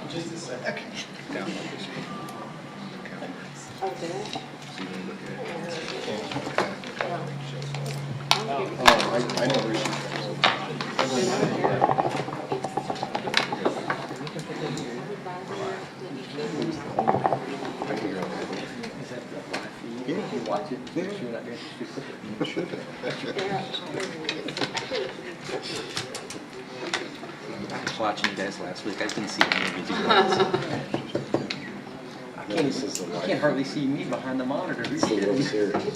Just a second. Okay. I know where she Watch it. Make sure you're not I was watching you guys last week. I didn't see any of you guys. I can't hardly see me behind the monitor. It's the World Series.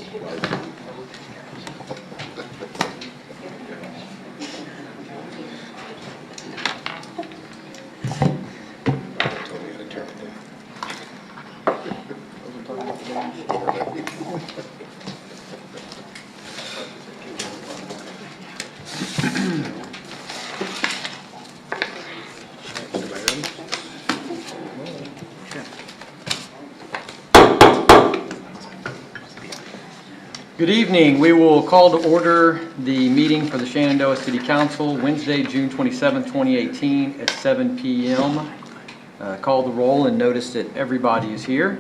Good evening. We will call to order the meeting for the Shenandoah City Council, Wednesday, June 27, 2018 at 7 p.m. Call the roll and notice that everybody is here.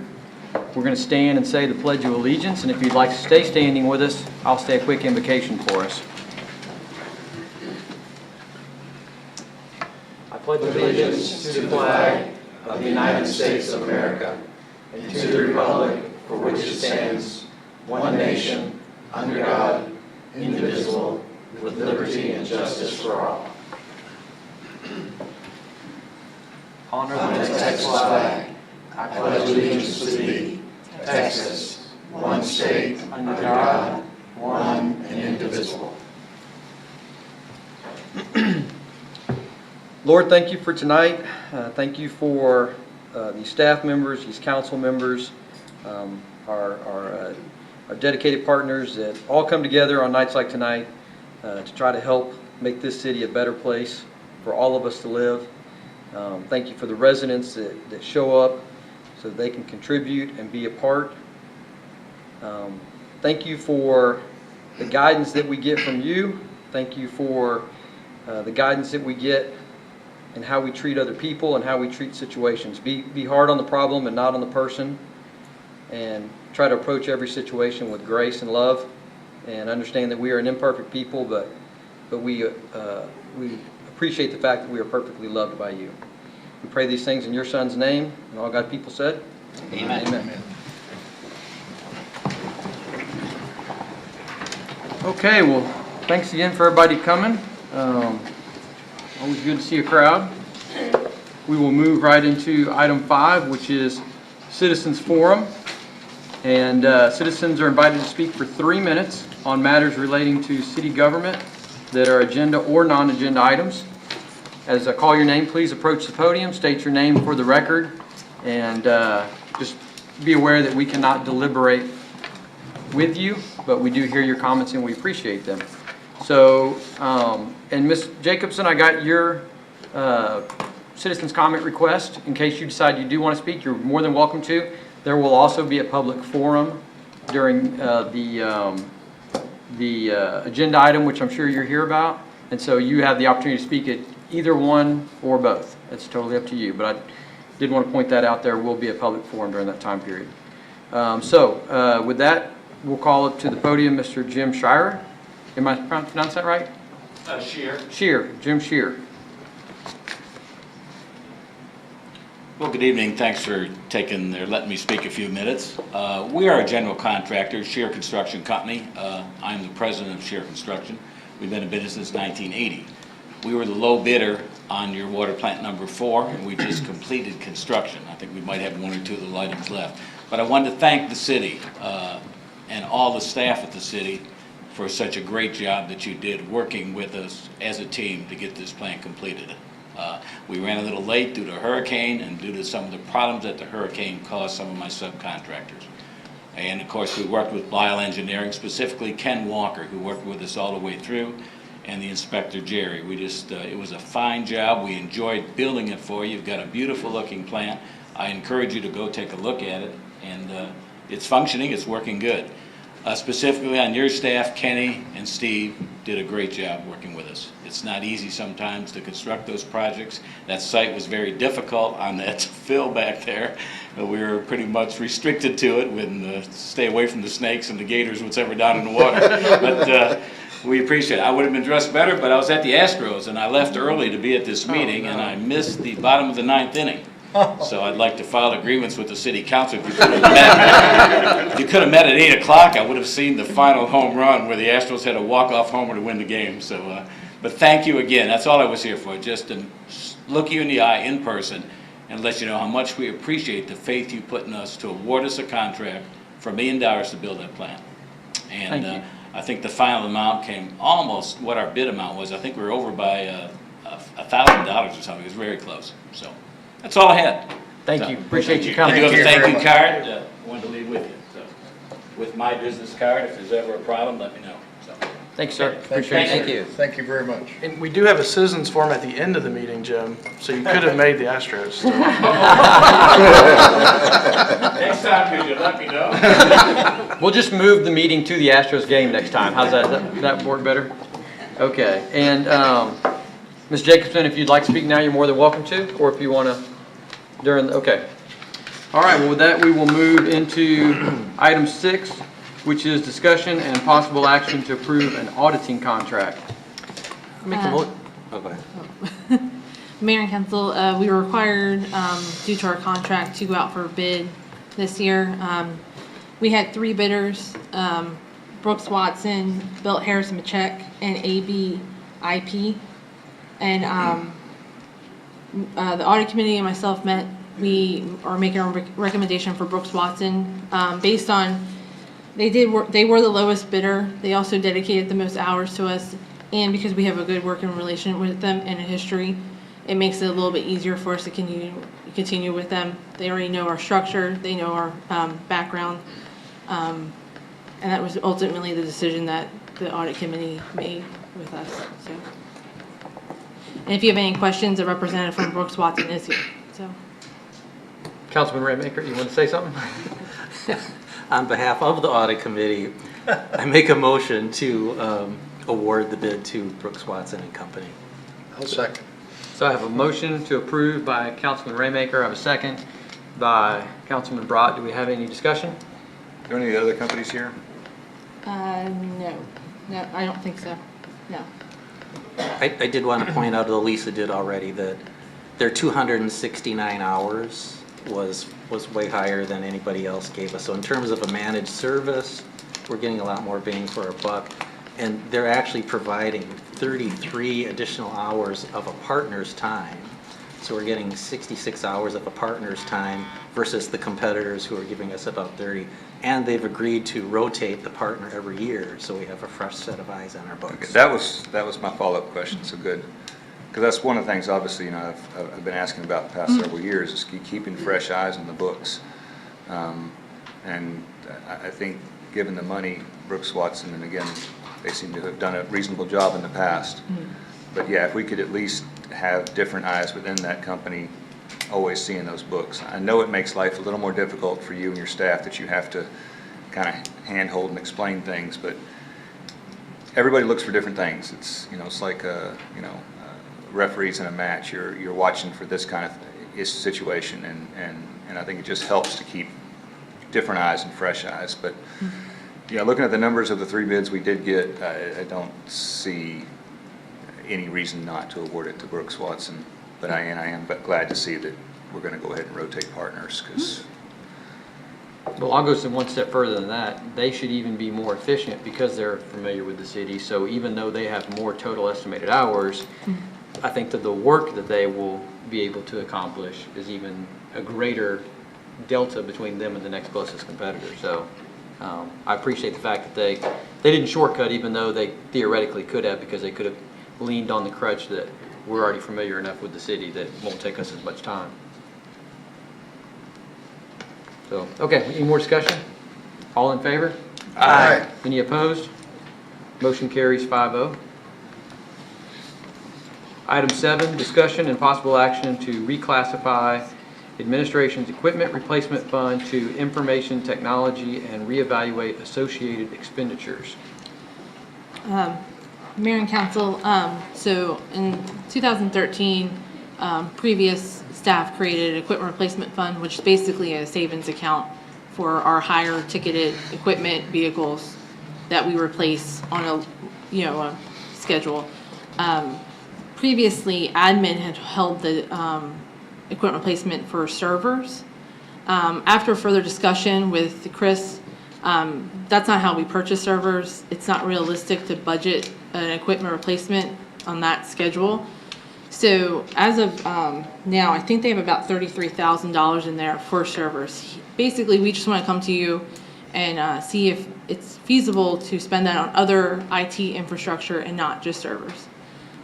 We're going to stand and say the Pledge of Allegiance, and if you'd like to stay standing with us, I'll say a quick invocation for us. I pledge allegiance to the flag of the United States of America and to the republic for which it stands, one nation, under God, indivisible, with liberty and justice for all. Honor the Texas flag. I pledge allegiance to thee, Texas, one state, under God, one and indivisible. Lord, thank you for tonight. Thank you for these staff members, these council members, our dedicated partners that all come together on nights like tonight to try to help make this city a better place for all of us to live. Thank you for the residents that show up so they can contribute and be a part. Thank you for the guidance that we get from you. Thank you for the guidance that we get in how we treat other people and how we treat situations. Be hard on the problem and not on the person, and try to approach every situation with grace and love, and understand that we are an imperfect people, but we appreciate the fact that we are perfectly loved by you. We pray these things in your Son's name, and all God people said, Amen. Amen. Okay, well, thanks again for everybody coming. Always good to see a crowd. We will move right into item 5, which is Citizens Forum. And citizens are invited to speak for 3 minutes on matters relating to city government that are agenda or non-agenda items. As I call your name, please approach the podium, state your name for the record, and just be aware that we cannot deliberate with you, but we do hear your comments and we appreciate them. So, and Ms. Jacobson, I got your citizens comment request. In case you decide you do want to speak, you're more than welcome to. There will also be a public forum during the agenda item, which I'm sure you'll hear about. And so you have the opportunity to speak at either one or both. It's totally up to you. But I did want to point that out. There will be a public forum during that time period. With that, we'll call up to the podium Mr. Jim Shire. Am I pronouncing that right? Shear. Shear. Jim Shear. Well, good evening. Thanks for letting me speak a few minutes. We are a general contractor, Shear Construction Company. I'm the president of Shear Construction. We've been in business since 1980. We were the low bidder on your water plant number 4, and we just completed construction. I think we might have 1 or 2 little items left. But I wanted to thank the city and all the staff at the city for such a great job that you did working with us as a team to get this plant completed. We ran a little late due to hurricane and due to some of the problems that the hurricane caused some of my subcontractors. And of course we worked with Lyle Engineering, specifically Ken Walker, who worked with us all the way through, and the inspector Jerry. It was a fine job. We enjoyed building it for you. You've got a beautiful looking plant. I encourage you to go take a look at it, and it's functioning, it's working good. Specifically on your staff, Kenny and Steve, did a great job working with us. It's not easy sometimes to construct those projects. That site was very difficult on that fill back there. We were pretty much restricted to it when stay away from the snakes and the gators, whatever down in the water. But we appreciate it. I would have been dressed better, but I was at the Astros and I left early to be at this meeting and I missed the bottom of the 9th inning. So I'd like to file agreements with the city council. If you could have met at 8 o'clock, I would have seen the final home run where the Astros had a walk-off homer to win the game. So, but thank you again. That's all I was here for, just to look you in the eye in person and let you know how much we appreciate the faith you put in us to award us a contract for $1 million to build that plant. And I think the final amount came almost what our bid amount was. I think we were over by $1,000 or something. It was very close. So. That's all I had. Thank you. Appreciate you coming. I do have a thank you card. I wanted to leave with you. So, with my business card, if there's ever a problem, let me know. So. Thanks, sir. Appreciate it. Thank you. Thank you very much. And we do have a citizens forum at the end of the meeting, Jim, so you could have made the Astros. So. Next time, could you let me know? We'll just move the meeting to the Astros game next time. How's that? That work better? Okay. And Ms. Jacobson, if you'd like to speak now, you're more than welcome to, or if you want to okay. All right, well, with that, we will move into item 6, which is discussion and possible action to approve an auditing contract. Make a motion. Oh, go ahead. Mayor and Council, we were required, due to our contract, to go out for a bid this year. We had 3 bidders, Brooks Watson, Belt Harris Machek, and ABIP. And the audit committee and myself met. We are making a recommendation for Brooks Watson based on they were the lowest bidder. They also dedicated the most hours to us, and because we have a good working relation with them and a history, it makes it a little bit easier for us to continue with them. They already know our structure. They know our background, and that was ultimately the decision that the audit committee made with us. So. And if you have any questions, a representative from Brooks Watson is here. So, Councilman Raymaker, you want to say something? On behalf of the audit committee, I make a motion to award the bid to Brooks Watson and Company. I'll second. So I have a motion to approve by Councilman Raymaker. I have a second by Councilman Brott. Do we have any discussion? Are there any other companies here? no, I don't think so. No. I did want to point out, though Lisa did already, that their 269 hours was way higher than anybody else gave us. So in terms of a managed service, we're getting a lot more bang for our buck. And they're actually providing 33 additional hours of a partner's time. So we're getting 66 hours of a partner's time versus the competitors who are giving us about 30. And they've agreed to rotate the partner every year, so we have a fresh set of eyes on our books. Okay, that was my follow-up question, so good. Because that's one of the things, obviously, I've been asking about the past several years, is keeping fresh eyes on the books. And I think, given the money, Brooks Watson, and again, they seem to have done a reasonable job in the past. But yeah, if we could at least have different eyes within that company, always seeing those books. I know it makes life a little more difficult for you and your staff that you have to kind of handhold and explain things, but everybody looks for different things. It's it's like referees in a match. You're watching for this kind of situation, and I think it just helps to keep different eyes and fresh eyes. But yeah, looking at the numbers of the 3 bids we did get, I don't see any reason not to award it to Brooks Watson. But I am glad to see that we're going to go ahead and rotate partners, because. Well, I'll go one step further than that. They should even be more efficient because they're familiar with the city. So even though they have more total estimated hours, I think that the work that they will be able to accomplish is even a greater delta between them and the next closest competitor. So I appreciate the fact that they didn't shortcut, even though they theoretically could have, because they could have leaned on the crutch that we're already familiar enough with the city that won't take us as much time. So, okay, any more discussion? All in favor? Aye. Any opposed? Motion carries 5-0. Item 7, discussion and possible action to reclassify Administration's Equipment Replacement Fund to Information Technology and reevaluate associated expenditures. Mayor and Council, so in 2013, previous staff created an equipment replacement fund, which is basically a savings account for our higher ticketed equipment vehicles that we replace on a schedule. Previously, admin had held the equipment replacement for servers. After further discussion with Chris, that's not how we purchase servers. It's not realistic to budget an equipment replacement on that schedule. So as of now, I think they have about $33,000 in there for servers. Basically, we just want to come to you and see if it's feasible to spend that on other IT infrastructure and not just servers.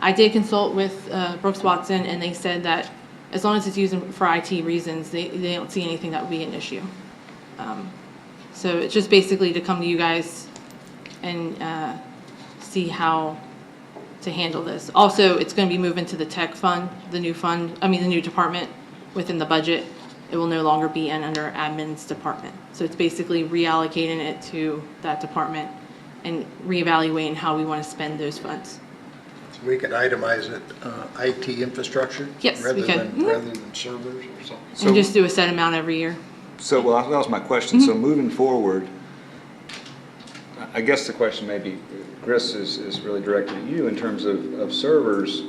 I did consult with Brooks Watson, and they said that as long as it's used for IT reasons, they don't see anything that would be an issue. So it's just basically to come to you guys and see how to handle this. Also, it's going to be moving to the tech fund, the new department within the budget. It will no longer be under admin's department. So it's basically reallocating it to that department and reevaluating how we want to spend those funds. So we could itemize it, IT infrastructure? Yes, we could. Rather than servers or something? And just do a set amount every year. So, well, that was my question. So moving forward, I guess the question maybe, Chris, is really directed at you in terms of servers.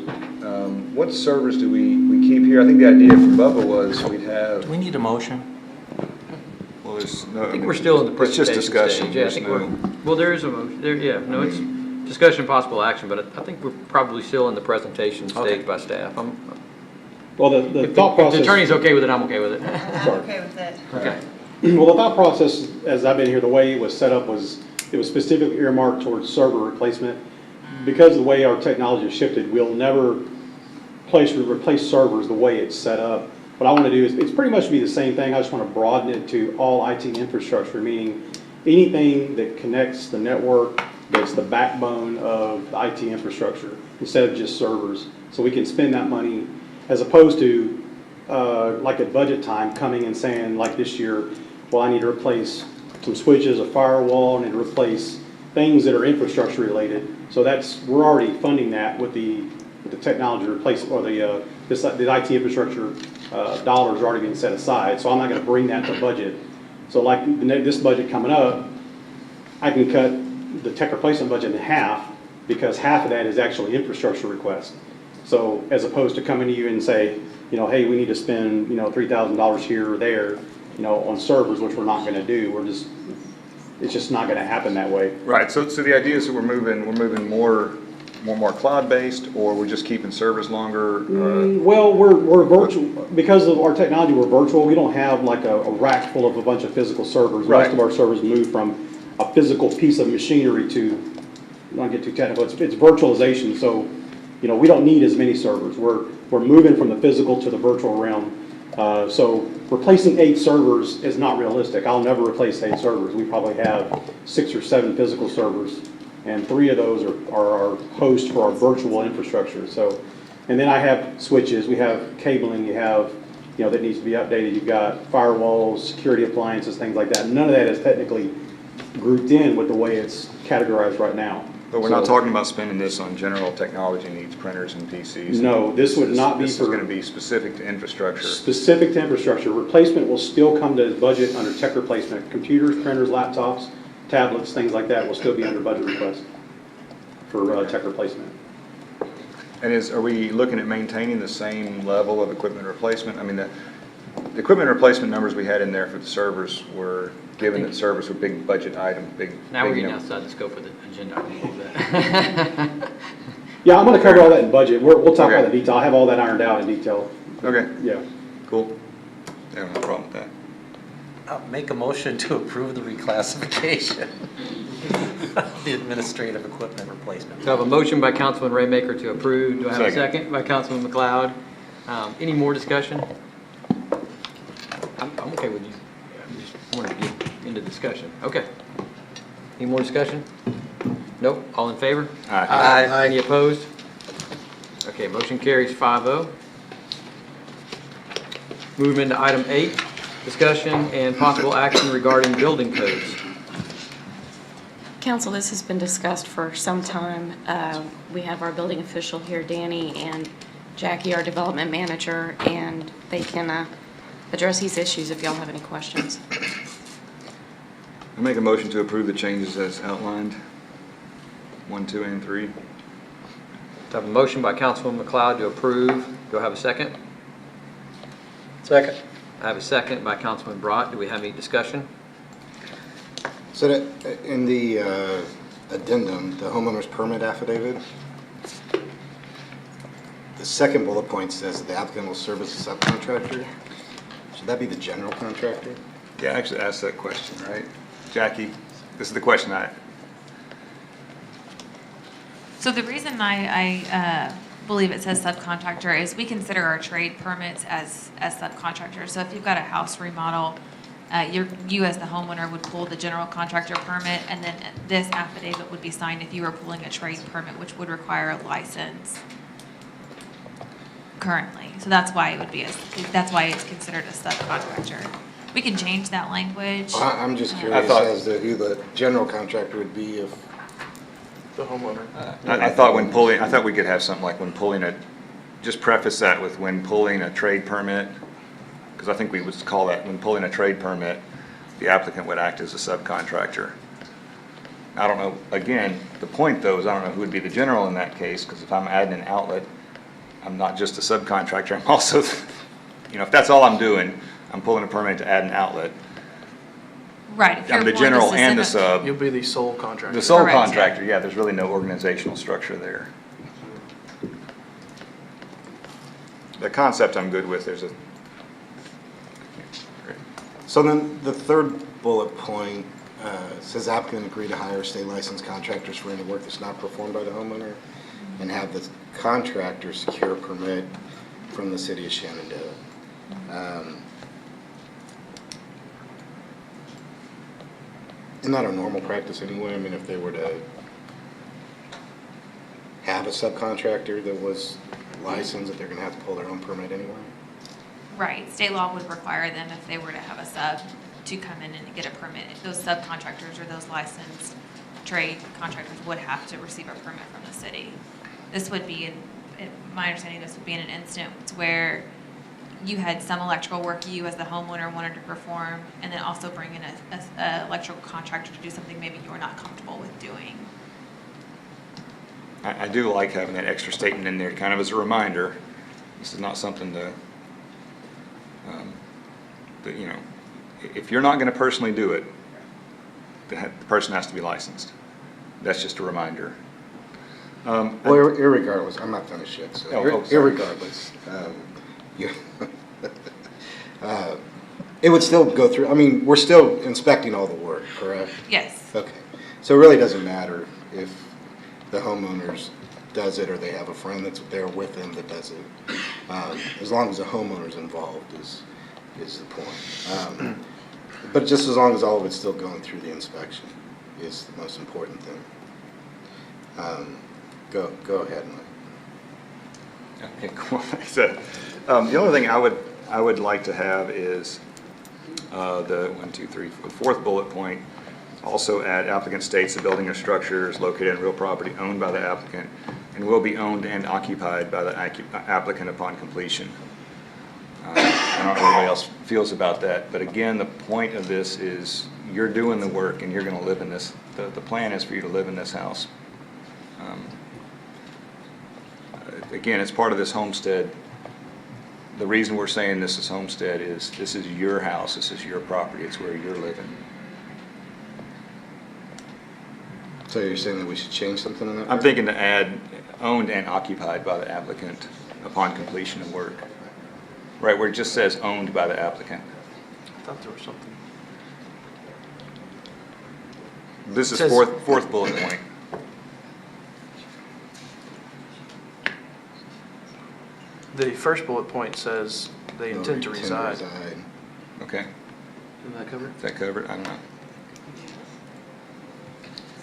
What servers do we keep here? I think the idea from Bubba was we'd have, Do we need a motion? well, there's no. I think we're still in the It's just presentation discussion. stage. Yeah, I There's think no- well, there is a motion, it's discussion, possible action, but I think we're probably still in the presentation stage by staff. Well, the If thought the process. attorney's okay with it, I'm okay with it. I'm okay with it. Okay. Well, the thought process, as I've been here, the way it was set up was, it was specifically earmarked towards server replacement. Because of the way our technology has shifted, we'll never replace servers the way it's set up. What I want to do is, it's pretty much be the same thing, I just want to broaden it to all IT infrastructure, meaning anything that connects the network, that's the backbone of the IT infrastructure, instead of just servers. So we can spend that money, as opposed to, like at budget time, coming and saying, like this year, well, I need to replace some switches, a firewall, I need to replace things that are infrastructure related. So we're already funding that with the technology replacement, or the IT infrastructure dollars are already being set aside. So I'm not going to bring that to budget. So like this budget coming up, I can cut the tech replacement budget in half, because half of that is actually infrastructure request. So as opposed to coming to you and say, hey, we need to spend, $3,000 here or there, on servers, which we're not going to do. It's just not going to happen that way. Right, so the idea is that we're moving more cloud-based, or we're just keeping servers longer? Well, we're virtual, because of our technology, we're virtual. We don't have like a rack full of a bunch of physical servers. Right. Most of our servers move from a physical piece of machinery to, I don't want to get too technical, it's virtualization. So, we don't need as many servers. We're moving from the physical to the virtual realm. So replacing 8 servers is not realistic. I'll never replace 8 servers. We probably have 6 or 7 physical servers, and 3 of those are our host for our virtual infrastructure. So, and then I have switches, we have cabling, you have, that needs to be updated. You've got firewalls, security appliances, things like that. None of that is technically grouped in with the way it's categorized right now. But we're not talking about spending this on general technology needs, printers and PCs. No, this would not be This for. is going to be specific to infrastructure. Specific to infrastructure. Replacement will still come to the budget under tech replacement. Computers, printers, laptops, tablets, things like that will still be under budget request for tech replacement. And are we looking at maintaining the same level of equipment replacement? I mean, the equipment replacement numbers we had in there for the servers were, given that servers were big budget item, big. Now we're big getting number. outside the scope of the agenda a little bit. Yeah, I'm going to cover all that in budget. We'll talk Okay. about the detail. I have all that ironed out in detail. Okay, Yeah. cool. I have no problem with that. I'll make a motion to approve the reclassification of the administrative equipment replacement. So I have a motion by Councilman Raymaker to approve. Do I have a Second. second by Councilman McLeod? Any more discussion? I'm okay with you. I just wanted to get into discussion. Okay. Any more discussion? Nope. All in favor? Aye. Any opposed? Okay, motion carries 5-0. Moving into item 8, discussion and possible action regarding building codes. Council, this has been discussed for some time. We have our building official here, Danny, and Jackie, our development manager, and they can address these issues if y'all have any questions. I make a motion to approve the changes as outlined, 1, 2, and 3. I have a motion by Councilman McLeod to approve. Do I have a second? Second. I have a second by Councilman Brott. Do we have any discussion? So that, in the addendum, the homeowner's permit affidavit, the second bullet point says that the applicant will serve as a subcontractor. Should that be the general contractor? Yeah, I actually asked that question, right? Jackie, this is the question So the reason I believe it says subcontractor is we consider our trade permits as subcontractors. So if you've got a house remodel, you as the homeowner would pull the general contractor permit, and then this affidavit would be signed if you were pulling a trade permit, which would require a license currently. So that's why that's why it's considered a subcontractor. We can change that language. I'm just curious as to who the general contractor would be if. The homeowner. I thought we could have something like when pulling just preface that with when pulling a trade permit, because I think we would call that, when pulling a trade permit, the applicant would act as a subcontractor. I don't know, again, the point though is I don't know who would be the general in that case, because if I'm adding an outlet, I'm not just a subcontractor, I'm also, if that's all I'm doing, I'm pulling a permit to add an outlet. Right. If I'm the you're general one and the specific- sub. You'll be the sole contractor. The sole Correct, yeah. contractor, yeah, there's really no organizational structure there. The concept I'm good with, So then the third bullet point says applicant agree to hire state licensed contractors for any work that's not performed by the homeowner and have the contractor secure a permit from the city of Shenandoah. Isn't that a normal practice anyway? I mean, if they were to have a subcontractor that was licensed, that they're gonna have to pull their own permit anyway? Right. State law would require them, if they were to have a sub, to come in and get a permit. Those subcontractors or those licensed trade contractors would have to receive a permit from the city. This would be, in my understanding, this would be in an instance where you had some electrical work you as the homeowner wanted to perform, and then also bring in a electrical contractor to do something maybe you're not comfortable with doing. I do like having that extra statement in there, kind of as a reminder. This is not something that, if you're not gonna personally do it, the person has to be licensed. That's just a reminder. Well, irregardless, I'm not finished yet, so Sorry. irregardless, it would still go through, I mean, we're still inspecting all the work, correct? Yes. Okay, so it really doesn't matter if the homeowners does it or they have a friend that's there with them that does it. As long as the homeowner's involved is the point. But just as long as all of it's still going through the inspection is the most important thing. Go ahead, Mike. Okay, cool. So, the only thing I would like to have is the fourth bullet point. Also add applicant states the building or structure is located in real property owned by the applicant and will be owned and occupied by the applicant upon completion. I don't know how everybody else feels about that, but again, the point of this is you're doing the work and you're going to live in this. The plan is for you to live in this house. Again, it's part of this homestead. The reason we're saying this is homestead is this is your house, this is your property, it's where you're living. So you're saying that we should change something in that? I'm thinking to add owned and occupied by the applicant upon completion of work. Right, where it just says owned by the applicant. I thought there was something. This is Says- fourth bullet point. The first bullet point says they intend to reside. Okay, Isn't that covered? is that covered? I don't know.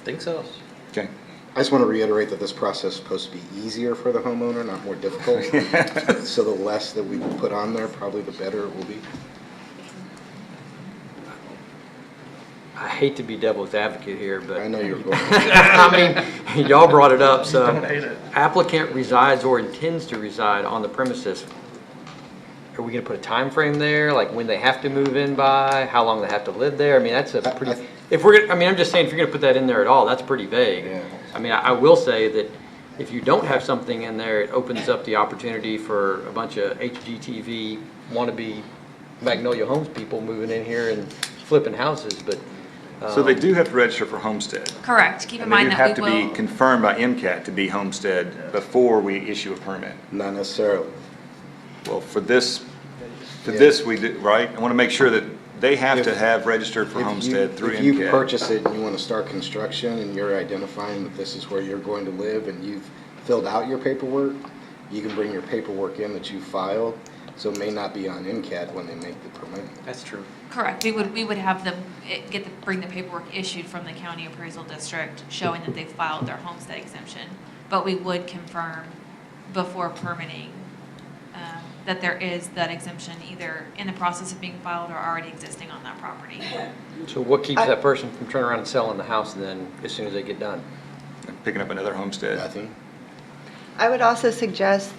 Think so. Okay. I just want to reiterate that this process is supposed to be easier for the homeowner, not more difficult. So the less that we put on there, probably the better it will be. I hate to be devil's advocate here, but. I know you're going. I mean, y'all brought it up, so. Don't hate it. Applicant resides or intends to reside on the premises. Are we gonna put a time frame there, like when they have to move in by, how long they have to live there? I mean, that's a pretty, if we're gonna, I mean, I'm just saying, if you're gonna put that in there at all, that's pretty vague. Yeah. I mean, I will say that if you don't have something in there, it opens up the opportunity for a bunch of HGTV wannabe Magnolia Homes people moving in here and flipping houses, but. So they do have to register for homestead. Correct. Keep in And they mind do that have to we be will, confirmed by MCAT to be homestead before we issue a permit. Not necessarily. Well, for this, Yeah. we do, right? I want to make sure that they have to If- have registered for homestead through If you MCAT. purchase it and you want to start construction and you're identifying that this is where you're going to live and you've filled out your paperwork, you can bring your paperwork in that you filed, so it may not be on MCAT when they make the permit. That's true. correct, we would have them bring the paperwork issued from the county appraisal district showing that they filed their homestead exemption. But we would confirm before permitting that there is that exemption either in the process of being filed or already existing on that property. So what keeps that person from turning around and selling the house then, as soon as they get done? Picking up another homestead. Nothing. I would also suggest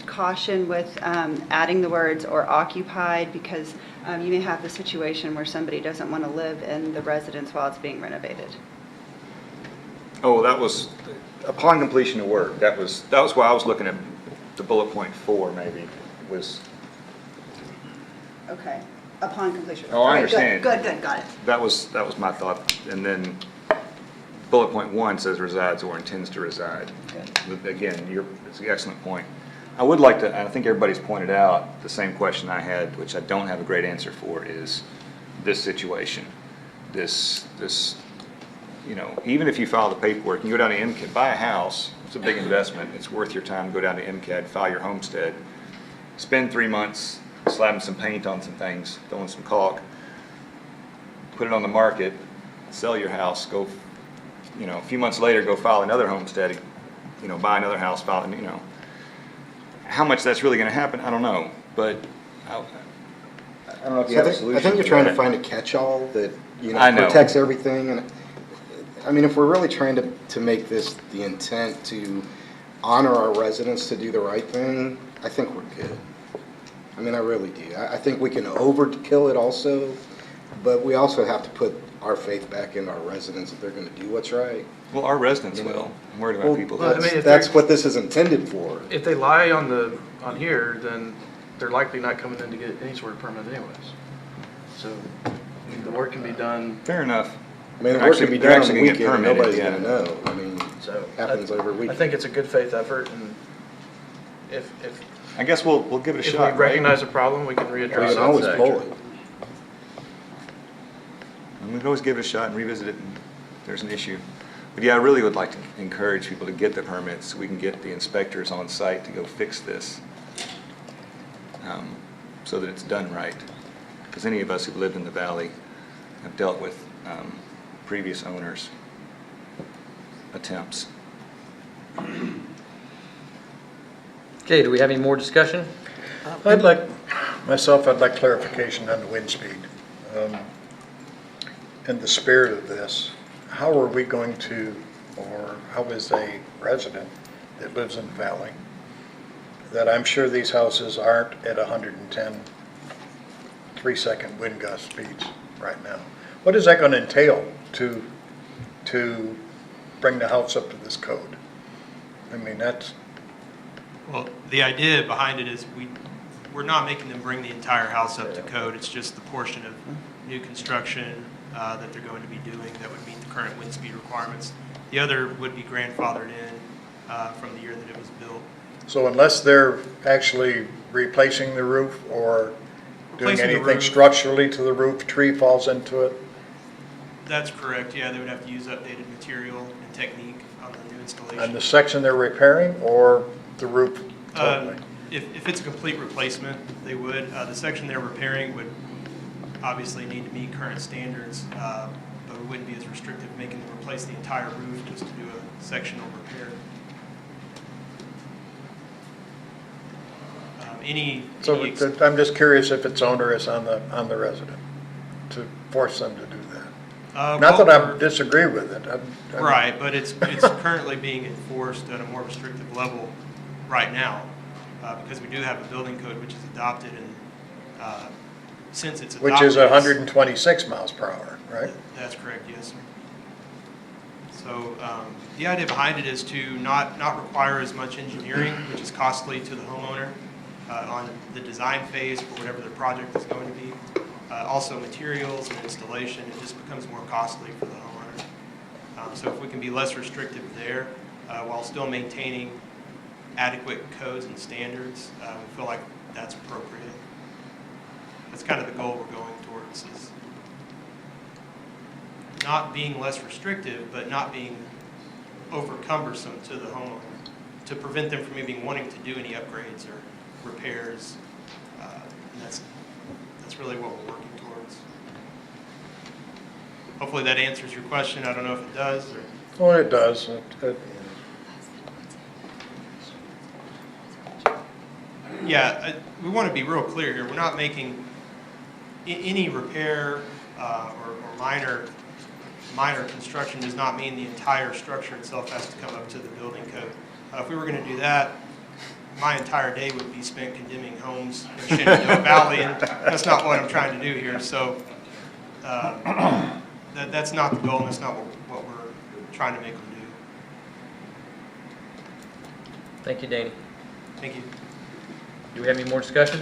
caution with adding the words "or occupied," because you may have the situation where somebody doesn't want to live in the residence while it's being renovated. Oh, that was upon completion of work. That was why I was looking at the bullet point 4 maybe was, Okay, upon completion. Oh, I All right, understand. Good, got it. that was my thought. And then bullet point 1 says resides or intends to reside. Again, it's an excellent point. I would like to, I think everybody's pointed out the same question I had, which I don't have a great answer for, is this situation. This, you know, even if you file the paperwork, you go down to MCAT, buy a house, it's a big investment, it's worth your time to go down to MCAT, file your homestead, spend 3 months slapping some paint on some things, throwing some caulk, put it on the market, sell your house, go, you know, a few months later, go file another homestead, you know, buy another house, file, you know. How much that's really gonna happen, I don't know, but I don't know if you have a solution. I think you're for trying to that. find a catch-all that, I know. protects everything, and, I mean, if we're really trying to make this the intent to honor our residents to do the right thing, I think we're good. I mean, I really do. I think we can overkill it also, but we also have to put our faith back in our residents that they're gonna do what's right. Well, our residents will. I'm worried about people. Well, I mean, if That's they're- what this is intended for. If they lie on here, then they're likely not coming in to get any sort of permit anyways. So the work can be done, Fair enough. I mean, the They're work can actually- be they're done on the actually gonna get weekend, and permitted, nobody's yeah. gonna know. I mean, so. happens every I weekend. think it's a good faith effort, and if I guess we'll give it a we shot, right? recognize a problem, we can We readdress can always it. pull it. And we can always give it a shot and revisit it if there's an issue. But yeah, I really would like to encourage people to get the permits so we can get the inspectors on site to go fix this, so that it's done right. Because any of us who've lived in the valley have dealt with previous owners' attempts. Okay, do we have any more discussion? I'd like clarification on the wind speed. In the spirit of this, how are we going to, or how is a resident that lives in the valley, that I'm sure these houses aren't at 110 3-second wind gust speeds right now. What is that going to entail to bring the house up to this code? I mean, that's, Well, the idea behind it is we're not making them bring the entire house up to code. It's just the portion of new construction that they're going to be doing that would meet the current wind speed requirements. The other would be grandfathered in from the year that it was built. so unless they're actually replacing the roof or doing Replacing the anything roof. structurally to the roof, tree falls into it, That's correct, yeah, they would have to use updated material and technique on the new installation. and the section they're repairing or the roof totally? If it's a complete replacement, they would. The section they're repairing would obviously need to meet current standards, but we wouldn't be as restrictive making them replace the entire roof just to do a sectional repair. So I'm just curious if it's onerous on the resident to force them to do that. Not that well, I disagree with it. Right, but it's currently being enforced at a more restrictive level right now, because we do have a building code which is adopted, and since it's adopted. Which is 126 miles per hour, right? That's correct, yes, sir. So the idea behind it is to not require as much engineering, which is costly to the homeowner on the design phase for whatever the project is going to be. Also materials and installation, it just becomes more costly for the homeowner. So if we can be less restrictive there while still maintaining adequate codes and standards, we feel like that's appropriate. That's kind of the goal we're going towards, is not being less restrictive, but not being over cumbersome to the homeowner, to prevent them from even wanting to do any upgrades or repairs. And that's really what we're working towards. Hopefully that answers your question. I don't know if it does. Well, it does. Yeah, we want to be real clear here. We're not making any repair or minor construction does not mean the entire structure itself has to come up to the building code. If we were going to do that, my entire day would be spent condemning homes in Shenandoah Valley, and that's not what I'm trying to do here. So that's not the goal, and that's not what we're trying to make them do. Thank you, Danny. Thank you. Do we have any more discussion?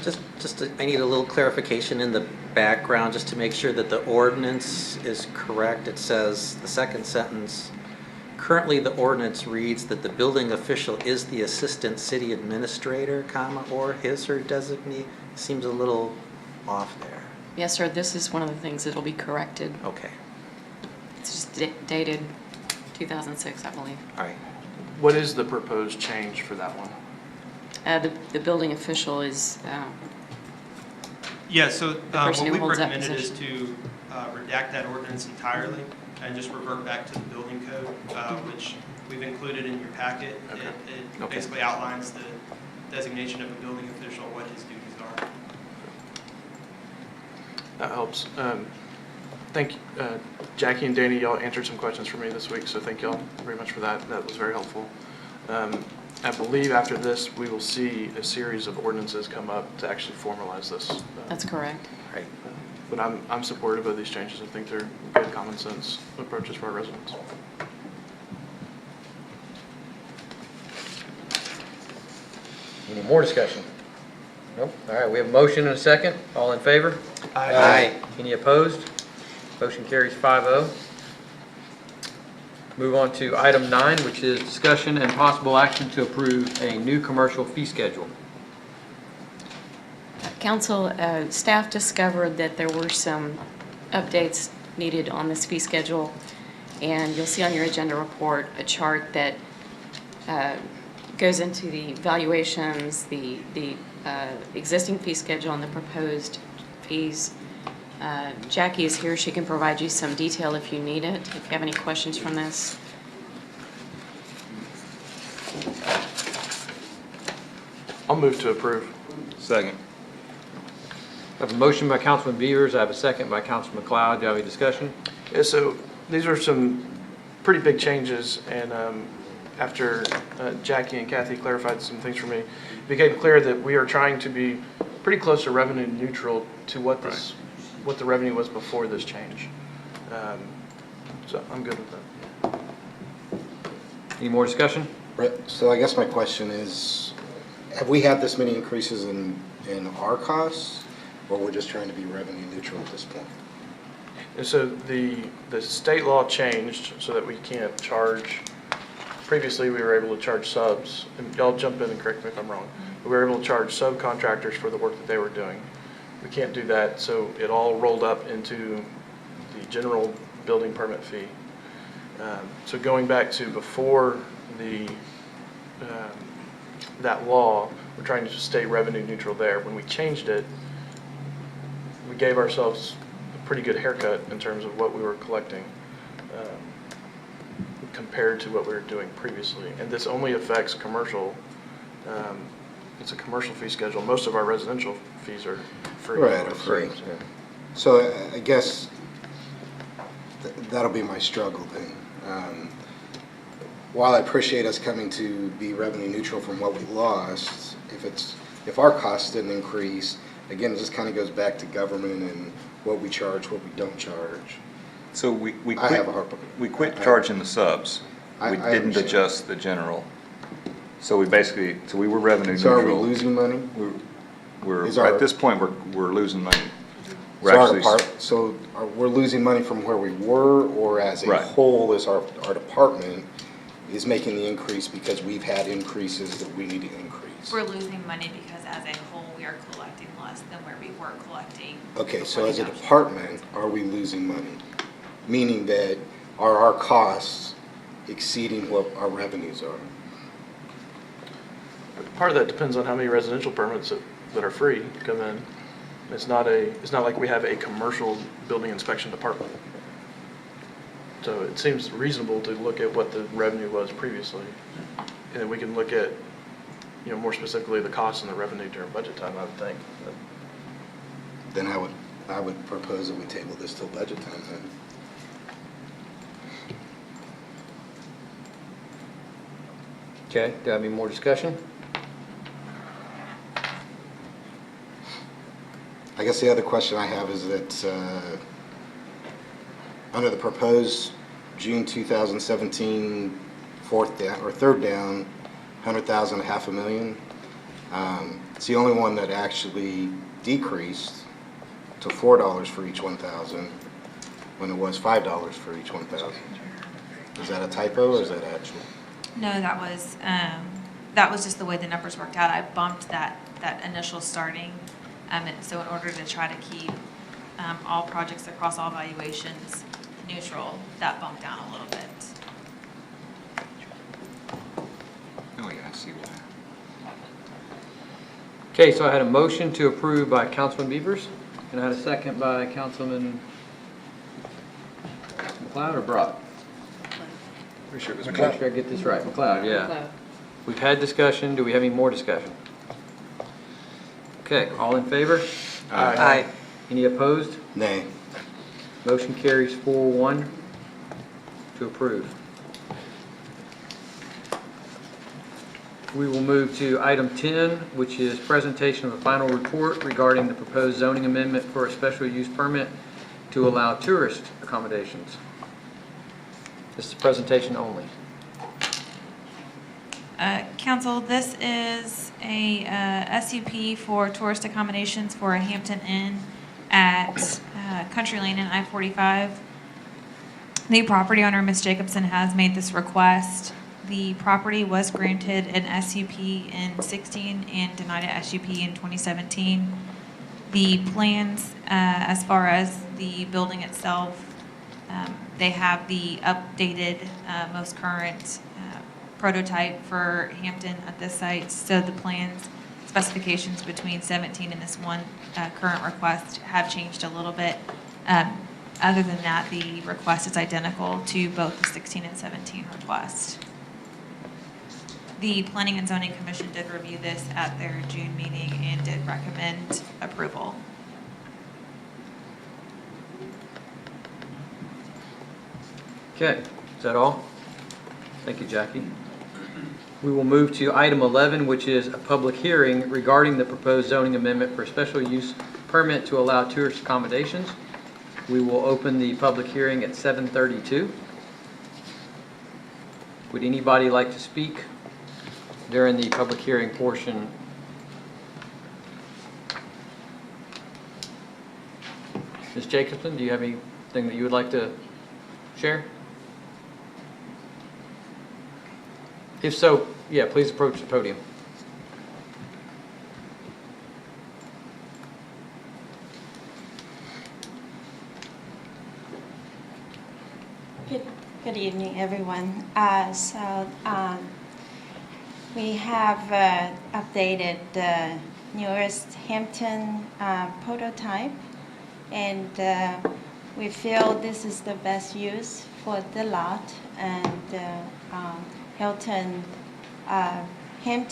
I need a little clarification in the background, just to make sure that the ordinance is correct. It says, the second sentence, currently the ordinance reads that the building official is the assistant city administrator, comma, or his or designee. Seems a little off there. Yes, sir, this is one of the things that'll be corrected. Okay, It's just dated 2006, I believe. all right. What is the proposed change for that one? The building official is, Yeah, so person what who we've holds that recommended is position. to redact that ordinance entirely and just revert back to the building code, which we've included in your packet. Okay. It Okay. basically outlines the designation of a building official, what his duties are. That helps. Thank you, Jackie and Danny, y'all answered some questions for me this week, so thank y'all very much for that. That was very helpful. I believe after this, we will see a series of ordinances come up to actually formalize this. that's correct. Right. But I'm supportive of these changes. I think they're good common sense approaches for our residents. Any more discussion? Nope. All right, we have a motion and a second. All in favor? Aye. Any opposed? Motion carries 5-0. Move on to item 9, which is discussion and possible action to approve a new commercial fee schedule. Council, staff discovered that there were some updates needed on this fee schedule, and you'll see on your agenda report a chart that goes into the valuations, the existing fee schedule, and the proposed fees. Jackie is here. She can provide you some detail if you need it, if you have any questions from this. I'll move to approve. Second. I have a motion by Councilman Beavers. I have a second by Councilman McLeod. Do you have any discussion? Yeah, so these are some pretty big changes, and after Jackie and Kathy clarified some things for me, it became clear that we are trying to be pretty close to revenue neutral to what this, what the revenue was before this change. So I'm good with that. Any more discussion? Right, so I guess my question is, have we had this many increases in our costs, or we're just trying to be revenue neutral at this point? And so the state law changed so that we can't charge, previously we were able to charge subs, and y'all jump in and correct me if I'm wrong, but we were able to charge subcontractors for the work that they were doing. We can't do that, so it all rolled up into the general building permit fee. So going back to before that law, we're trying to stay revenue neutral there. When we changed it, we gave ourselves a pretty good haircut in terms of what we were collecting compared to what we were doing previously. And this only affects commercial. It's a commercial fee schedule. Most of our residential fees are free. Right, are free. So I guess that'll be my struggle then. While I appreciate us coming to be revenue neutral from what we lost, if our costs didn't increase, again, it just kind of goes back to government and what we charge, what we don't charge. So we I have a hard. quit charging the subs. I We didn't understand. adjust the general. So we were revenue So neutral. are we losing money? Is our- At this point, we're losing money. We're So our actually- we're losing money from where we were, or as a Right. whole, as our department is making the increase because we've had increases that we need to increase? We're losing money because as a whole, we are collecting less than where we were collecting. Okay, so as a before the department, are we losing money? Meaning that are our costs exceeding what our revenues are? Part of that depends on how many residential permits that are free come in. It's not like we have a commercial building inspection department. So it seems reasonable to look at what the revenue was previously. And then we can look at, more specifically the costs and the revenue during budget time, I would think. Then I would propose that we table this till budget time then. Okay, do I have any more discussion? I guess the other question I have is that under the proposed June 2017 third down, 100,000 to $500,000, it's the only one that actually decreased to $4 for each 1,000 when it was $5 for each 1,000. Is that a typo or is that actual? No, that was just the way the numbers worked out. I bumped that initial starting. And so in order to try to keep all projects across all valuations neutral, that bumped down a little bit. Oh, yeah, I see why. Okay, so I had a motion to approve by Councilman Beavers, and I had a second by Councilman McLeod or Brock? Pretty sure it was Make sure I get this right. McLeod, yeah. We've had discussion. Do we have any more discussion? Okay, all in favor? Aye. Any opposed? Nay. Motion carries 4-1 to approve. We will move to item 10, which is presentation of a final report regarding the proposed zoning amendment for a special use permit to allow tourist accommodations. This is a presentation only. Council, this is a SUP for tourist accommodations for a Hampton Inn at Country Lane and I-45. The property owner, Ms. Jacobson, has made this request. The property was granted an SUP in 16 and denied a SUP in 2017. The plans, as far as the building itself, they have the updated, most current prototype for Hampton at this site. So the plans specifications between 17 and this one current request have changed a little bit. Other than that, the request is identical to both the 16 and 17 request. The Planning and Zoning Commission did review this at their June meeting and did recommend approval. Okay, is that all? Thank you, Jackie. We will move to item 11, which is a public hearing regarding the proposed zoning amendment for special use permit to allow tourist accommodations. We will open the public hearing at 7:32. Would anybody like to speak during the public hearing portion? Ms. Jacobson, do you have anything that you would like to share? If so, yeah, please approach the podium. Good evening, everyone. We have updated the newest Hampton prototype, and we feel this is the best use for the lot, and Hampton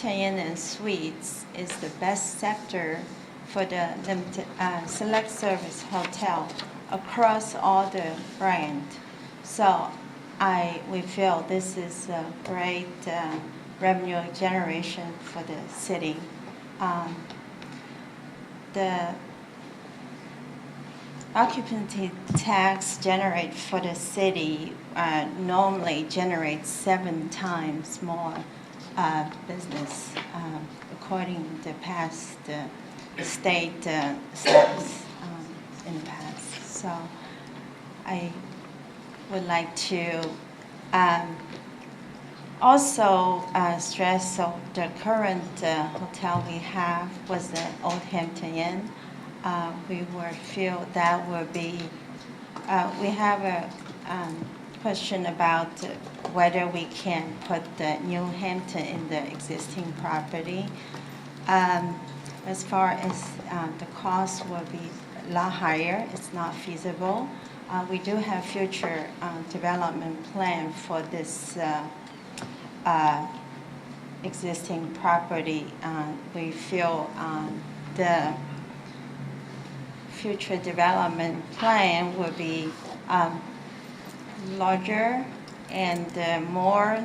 Inn and Suites is the best sector for the select service hotel across all the brand. So we feel this is a great revenue generation for the city. The occupancy tax generate for the city normally generates 7 times more business according to the past state stats in the past. So I would like to also stress the current hotel we have was the Old Hampton Inn. We will feel that will be, we have a question about whether we can put the New Hampton in the existing property. As far as the cost will be a lot higher, it's not feasible. We do have future development plan for this existing property. We feel the future development plan will be larger and more,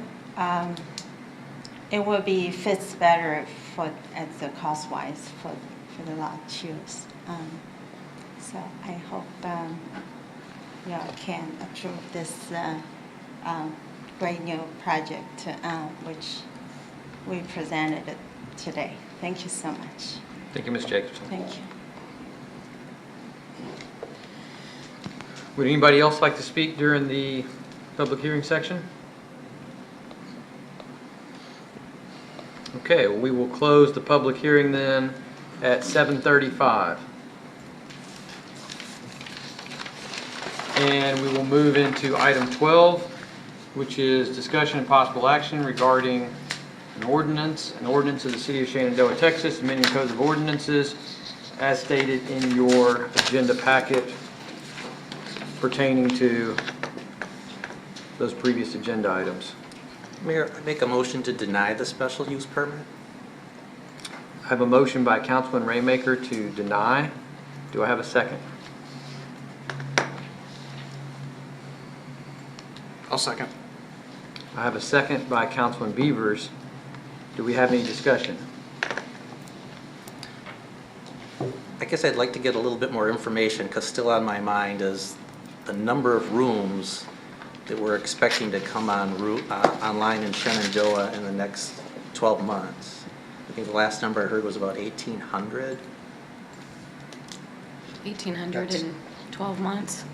it will be fits better for at the cost wise for the lot choose. So I hope y'all can approve this great new project which we presented today. Thank you so much. Thank you, Ms. Jacobson. Thank you. Would anybody else like to speak during the public hearing section? Okay, well, we will close the public hearing then at 7:35. And we will move into item 12, which is discussion and possible action regarding an ordinance of the City of Shenandoah, Texas, amending codes of ordinances as stated in your agenda packet pertaining to those previous agenda items. Mayor, I make a motion to deny the special use permit. I have a motion by Councilman Raymaker to deny. Do I have a second? I'll second. I have a second by Councilman Beavers. Do we have any discussion? I guess I'd like to get a little bit more information, because still on my mind is the number of rooms that we're expecting to come online in Shenandoah in the next 12 months. I think the last number I heard was about 1,800. 1,800 in 12 months.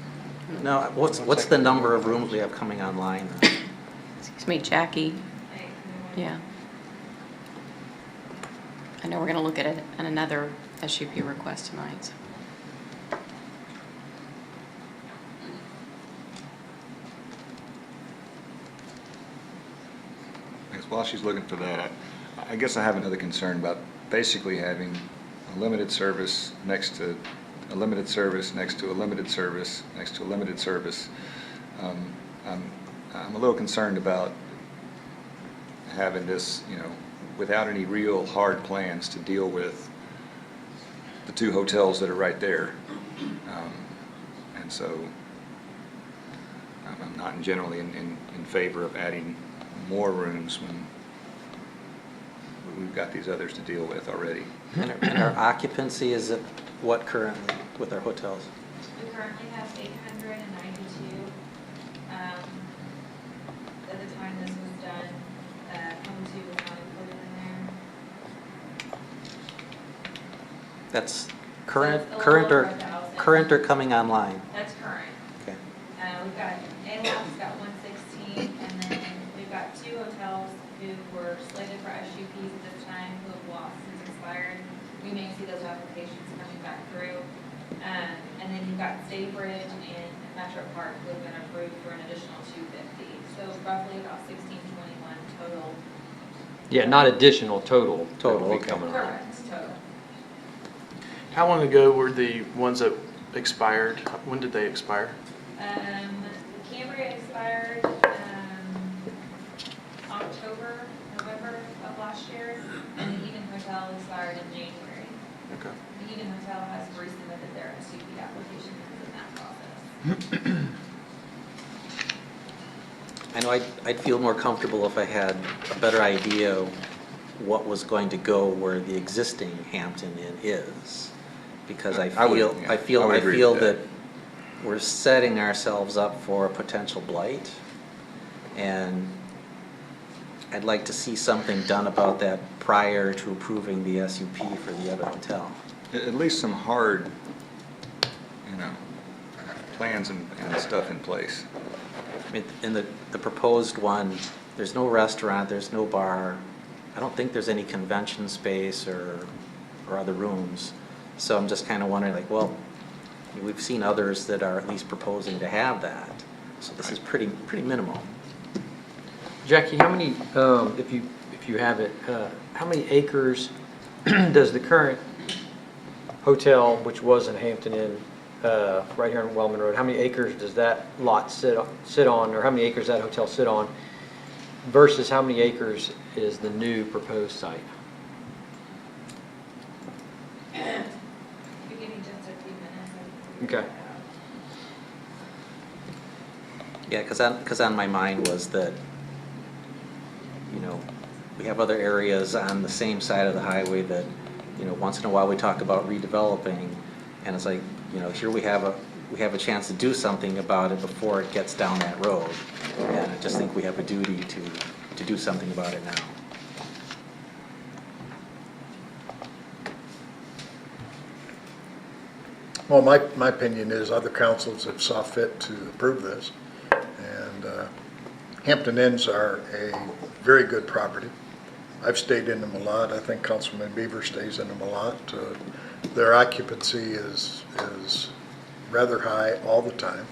No, what's the number of rooms we have coming online? Excuse me, Jackie. Yeah. I know we're going to look at another SUP request tonight. So. While she's looking for that, I guess I have another concern about basically having a limited service next to a limited service next to a limited service next to a limited service. I'm a little concerned about having this, without any real hard plans to deal with the 2 hotels that are right there. And so I'm not generally in favor of adding more rooms when we've got these others to deal with already. And our occupancy is at what currently with our hotels? We currently have 892. At the time this was done, Home 2 was not included in there. That's So current, it's a current little or over 1,000. current or coming online? That's current. Okay. We've got, A-Lab's got 116, and then we've got 2 hotels who were slated for SUPs at this time who have lost since expired. We may see those applications coming back through. And then you've got Staybridge and Metro Park who have been approved for an additional 250. So roughly about 1621 total. Yeah, not additional, total. Total, that will be okay. coming on. Correct, total. How long ago were the ones that expired? When did they expire? Cambria expired October, November of last year, and the Eden Hotel expired in January. Okay. The Eden Hotel has resubmitted their SUP application because of that process. I know I'd feel more comfortable if I had a better idea what was going to go where the existing Hampton Inn is. Because I I would, feel, yeah, I feel, I would I agree feel with that that. we're setting ourselves up for a potential blight. And I'd like to see something done about that prior to approving the SUP for the other hotel. At least some hard, plans and stuff in place. I mean, in the proposed one, there's no restaurant, there's no bar. I don't think there's any convention space or other rooms. So I'm just kind of wondering, like, well, we've seen others that are at least proposing to have that. So this is pretty minimal. Jackie, how many, if you have it, how many acres does the current hotel, which was in Hampton Inn, right here on Wellman Road, how many acres does that lot sit on, or how many acres that hotel sit on, versus how many acres is the new proposed site? Okay. Yeah, because on my mind was that, we have other areas on the same side of the highway that, once in a while we talk about redeveloping, and it's like, here we have a chance to do something about it before it gets down that road. And I just think we have a duty to do something about it now. Well, my opinion is other councils have saw fit to approve this. And Hampton Inns are a very good property. I've stayed in them a lot. I think Councilman Beaver stays in them a lot. Their occupancy is rather high all the time.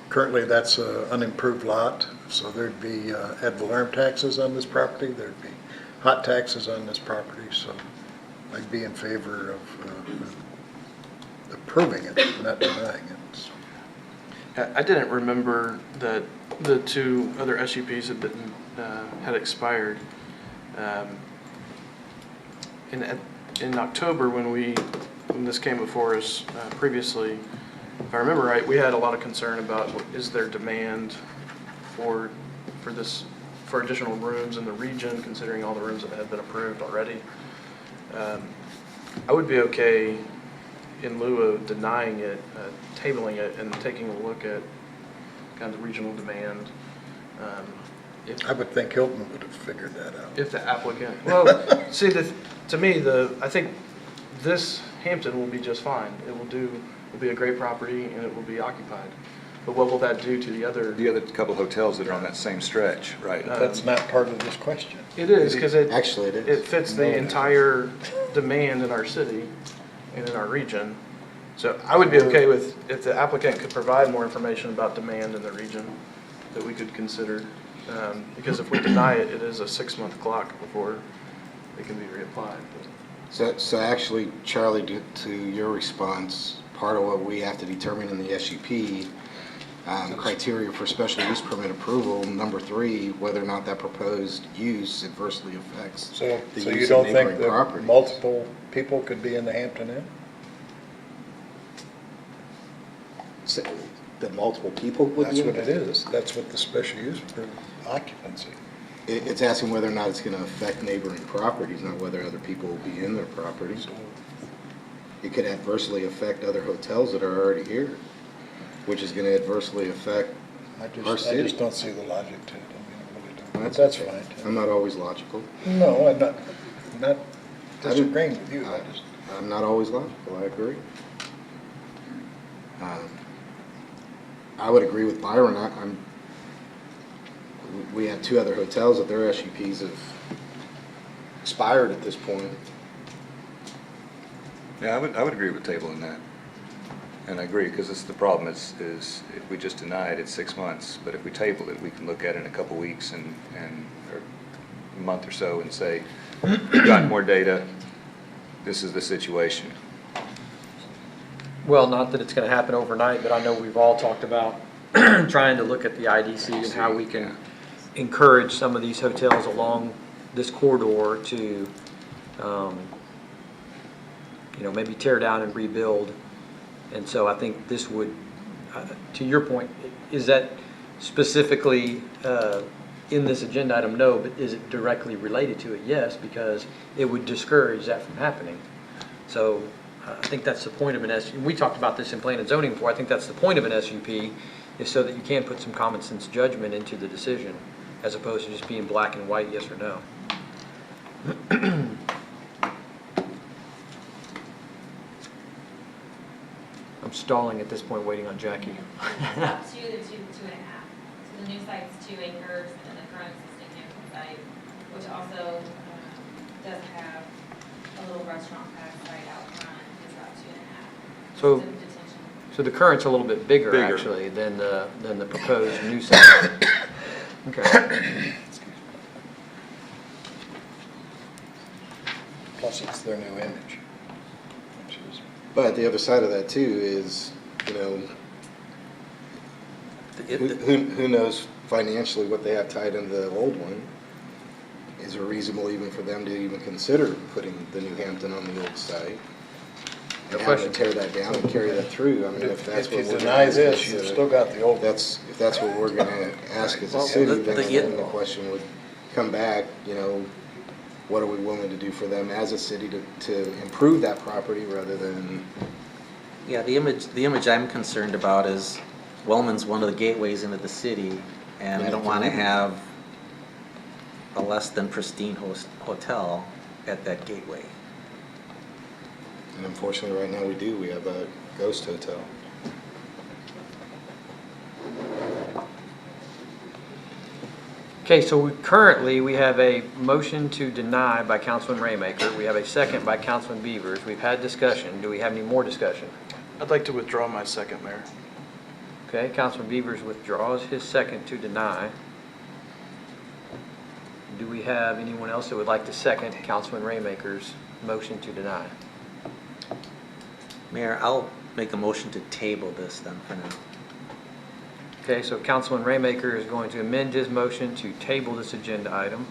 Currently, that's an unimproved lot, so there'd be ad valorem taxes on this property. There'd be hot taxes on this property, so I'd be in favor of approving it, not denying it. I didn't remember that the two other SUPs had expired. In October, when this came before us previously, if I remember right, we had a lot of concern about is there demand for additional rooms in the region, considering all the rooms that had been approved already. I would be okay in lieu of denying it, tabling it, and taking a look at kind of regional demand. I would think Hilton would have figured that out. If the applicant, well, see, to me, I think this Hampton will be just fine. It'll be a great property and it will be occupied. But what will that do to the other couple hotels that are on that same stretch, right? That's not part of this question. It is, because it is. fits the entire demand in our city and in our region. So I would be okay with, if the applicant could provide more information about demand in the region, that we could consider. Because if we deny it, it is a 6-month clock before it can be reapplied. So actually, Charlie, to your response, part of what we have to determine in the SUP, criteria for special use permit approval, number 3, whether or not that proposed use adversely affects So the you use don't of think neighboring that properties. multiple people could be in the Hampton Inn? So, that multiple people would That's be what in it is. That's what the special use for occupancy. It's asking whether or not it's going to affect neighboring properties, not whether other people will be in their properties. It could adversely affect other hotels that are already here, which is going to adversely affect our I city. just don't see the logic to it. I mean, I really don't. That's That's okay. fine. I'm not always logical. No, I'm not disagreeing with you. I'm not always logical, I agree. I would agree with Byron. We have 2 other hotels that their SUPs have expired at this point. Yeah, I would agree with tabling that. And I agree, because it's the problem is if we just deny it, it's 6 months. But if we table it, we can look at it in a couple weeks or a month or so and say, we've got more data, this is the situation. Well, not that it's going to happen overnight, but I know we've all talked about trying to look at the IDC and how we can encourage some of these hotels along this corridor to, maybe tear down and rebuild. And so I think this would, to your point, is that specifically in this agenda item? No, but is it directly related to it? Yes, because it would discourage that from happening. So I think that's the point of an SUP. We talked about this in plan and zoning before. I think that's the point of an SUP, is so that you can put some common sense judgment into the decision, as opposed to just being black and white, yes or no. I'm stalling at this point, waiting on Jackie. It's up to the 2.5. So the new site's 2 acres, and the current existing Hampton site, which also does have a little restaurant pad site out front, is about 2.5. So, It's a detention. so the current's a little bit bigger, Bigger. actually, than the proposed new site. Okay. Plus, it's their new image, which is, But the other side of that too is, you know, who knows financially what they have tied into the old one? Is it reasonable even for them to even consider putting the New Hampton on the old site? And having to tear that down and carry that through? I mean, if that's if what you we're deny gonna this, ask, you've still got the old. if that's what we're gonna ask as a Well, city, the- then the question would come back, you know, what are we willing to do for them as a city to improve that property rather than, Yeah, the image I'm concerned about is Wellman's one of the gateways into the city, and I don't want to have a less than pristine hotel at that gateway. and unfortunately right now we do, we have a ghost hotel. Okay, so currently, we have a motion to deny by Councilman Raymaker. We have a second by Councilman Beavers. We've had discussion. Do we have any more discussion? I'd like to withdraw my second, Mayor. Okay, Councilman Beavers withdraws his second to deny. Do we have anyone else that would like to second Councilman Raymaker's motion to deny? Mayor, I'll make a motion to table this then for now. Okay, so Councilman Raymaker is going to amend his motion to table this agenda item.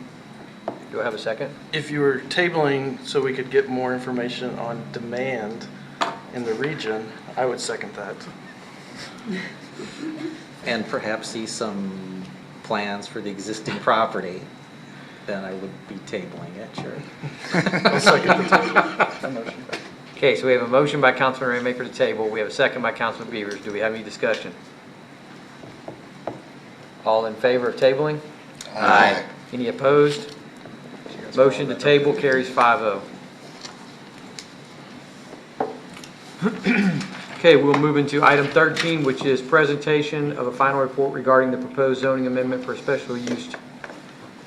Do I have a second? If you were tabling so we could get more information on demand in the region, I would second that. And perhaps see some plans for the existing property, then I would be tabling it, sure. I'll second the motion. Okay, so we have a motion by Councilman Raymaker to table. We have a second by Councilman Beavers. Do we have any discussion? All in favor of tabling? Aye. Any opposed? Motion to table carries 5-0. Okay, we'll move into item 13, which is presentation of a final report regarding the proposed zoning amendment for a special use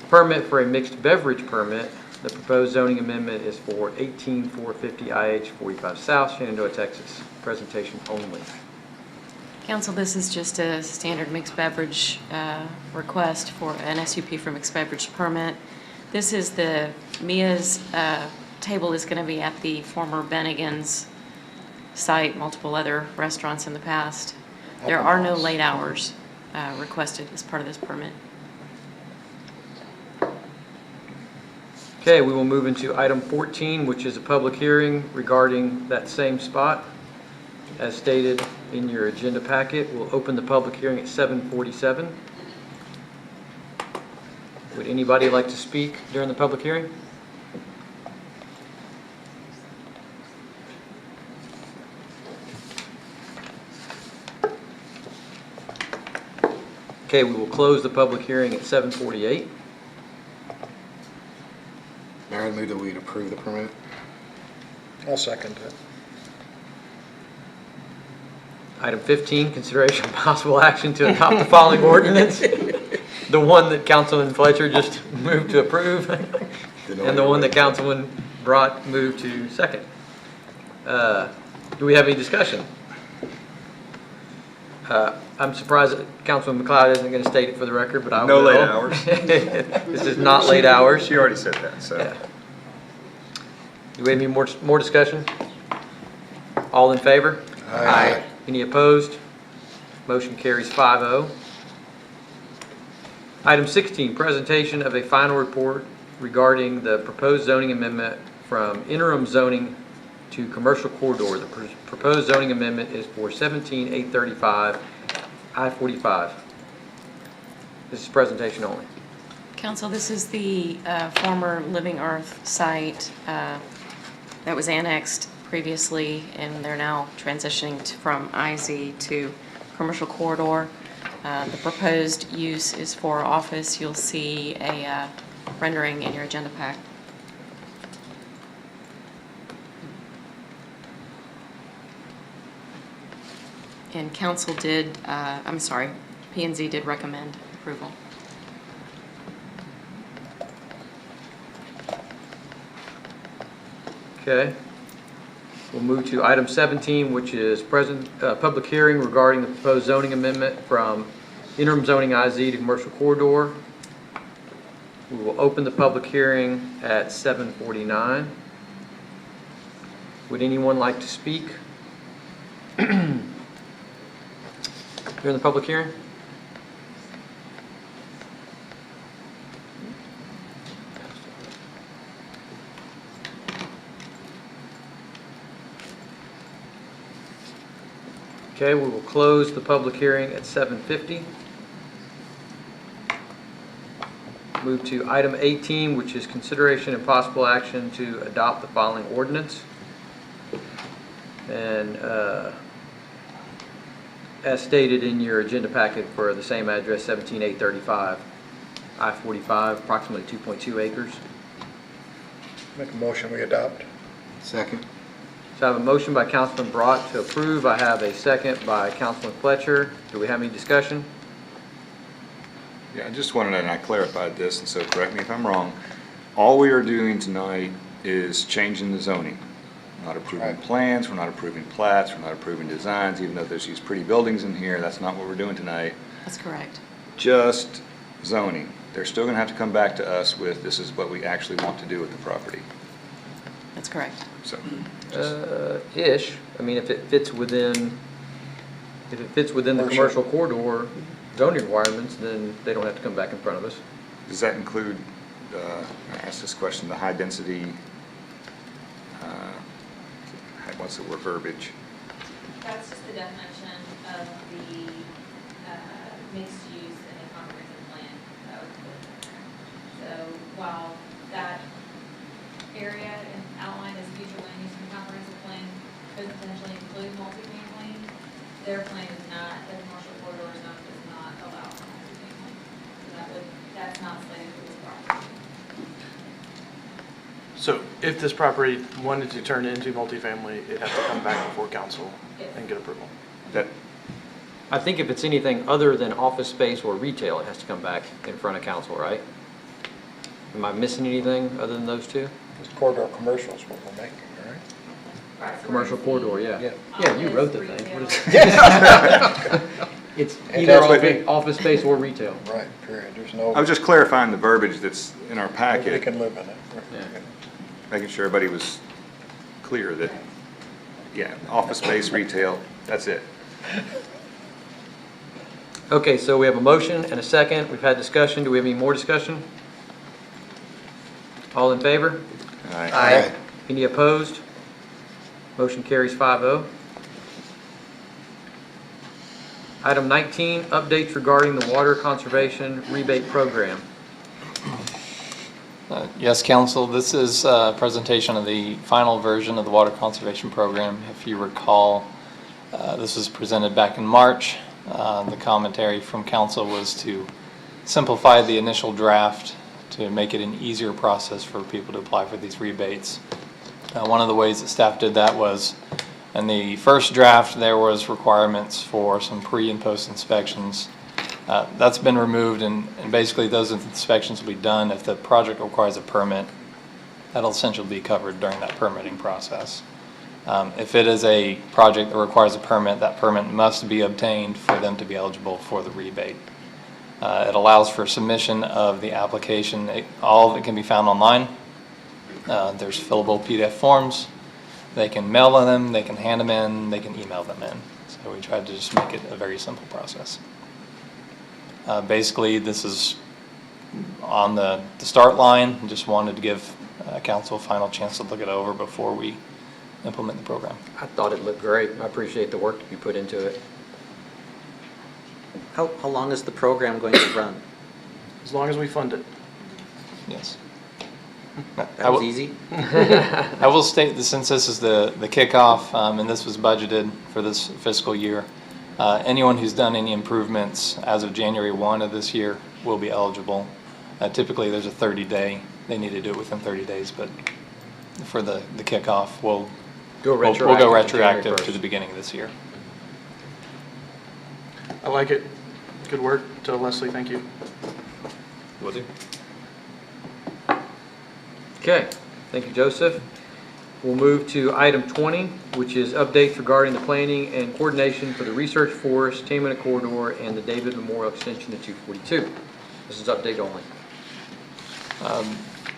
permit for a mixed beverage permit. The proposed zoning amendment is for 18450 IH 45 South, Shenandoah, Texas. Presentation only. Council, this is just a standard mixed beverage request for an SUP for mixed beverage permit. This is Mia's table is going to be at the former Bennigan's site, multiple other restaurants in the past. There are no late hours requested as part of this permit. Okay, we will move into item 14, which is a public hearing regarding that same spot. As stated in your agenda packet, we'll open the public hearing at 7:47. Would anybody like to speak during the public hearing? Okay, we will close the public hearing at 7:48. Mayor, I move that we'd approve the permit. I'll second it. Item 15, consideration of possible action to adopt the following ordinance. The one that Councilman Fletcher just moved to approve, and the one that Councilman Brought moved to second. Do we have any discussion? I'm surprised that Councilman McLeod isn't going to state it for the record, but I will. No late hours. This is not late hours. She already said that, so. Yeah. Do we have any more discussion? All in favor? Aye. Any opposed? Motion carries 5-0. Item 16, presentation of a final report regarding the proposed zoning amendment from interim zoning to commercial corridor. The proposed zoning amendment is for 17835 I-45. This is presentation only. Council, this is the former Living Earth site that was annexed previously, and they're now transitioning from IZ to commercial corridor. The proposed use is for office. You'll see a rendering in your agenda pack. And council did, P&Z did recommend approval. Okay. We'll move to item 17, which is public hearing regarding the proposed zoning amendment from interim zoning IZ to commercial corridor. We will open the public hearing at 7:49. Would anyone like to speak during the public hearing? Okay, we will close the public hearing at 7:50. Move to item 18, which is consideration and possible action to adopt the following ordinance. And as stated in your agenda packet for the same address, 17835, I-45, approximately 2.2 acres. Make a motion we adopt. Second. So I have a motion by Councilman Brought to approve. I have a second by Councilman Fletcher. Do we have any discussion? Yeah, I just wanted to, and I clarified this, and so correct me if I'm wrong, all we are doing tonight is changing the zoning. We're not approving plans, we're not approving plats, we're not approving designs, even though there's these pretty buildings in here, that's not what we're doing tonight. That's correct. Just zoning. They're still gonna have to come back to us with, this is what we actually want to do with the property. That's correct. So, Ish. I mean, if it fits within the commercial corridor zoning requirements, then they don't have to come back in front of us. does that include, I asked this question, the high density, what's the word, verbiage? That's just the definition of the mixed use in the comprehensive plan that was put in there. So while that area outlined as future land use in the comprehensive plan could potentially include multifamily, their plan is not, the commercial corridor does not allow for multifamily. So that's not slated for this property. So if this property wanted to turn into multifamily, it has to come back before council and get approval. That, I think if it's anything other than office space or retail, it has to come back in front of council, right? Am I missing anything other than those two? This corridor commercial is what we're making, right? Right, so Commercial we're gonna corridor, see yeah. Yeah, you wrote the office, thing. What retail. is it? It's And either that's office space or retail. Right, period. There's no, I was just clarifying the verbiage that's in our nobody packet, can live in it. Yeah. making sure everybody was clear that, yeah, office space, retail, that's it. Okay, so we have a motion and a second. We've had discussion. Do we have any more discussion? All in favor? All right. Aye. Any opposed? Motion carries 5-0. Item 19, updates regarding the water conservation rebate program. Yes, Council, this is a presentation of the final version of the Water Conservation Program. If you recall, this was presented back in March. The commentary from Council was to simplify the initial draft to make it an easier process for people to apply for these rebates. One of the ways that staff did that was in the first draft there was requirements for some pre and post inspections. That's been removed, and basically those inspections will be done if the project requires a permit. That'll essentially be covered during that permitting process. If it is a project that requires a permit, that permit must be obtained for them to be eligible for the rebate. It allows for submission of the application. All of it can be found online. There's fillable PDF forms. They can mail them, they can hand them in, they can email them in. So we tried to just make it a very simple process. Basically, this is on the start line. Just wanted to give council a final chance to look it over before we implement the program. I thought it looked great. I appreciate the work that you put into it. How long is the program going to run? as long as we fund it. Yes. That was easy. I will state that since this is the kickoff, and this was budgeted for this fiscal year, anyone who's done any improvements as of January 1 of this year will be eligible. Typically, there's a 30-day, they need to do it within 30 days, but for the kickoff, we'll go retroactive to the beginning of this year. I like it. Good work to Leslie, thank you. Will do. Okay, thank you, Joseph. We'll move to item 20, which is updates regarding the planning and coordination for the Research Forest, 10-minute corridor, and the David Memorial Extension to 242. This is update only.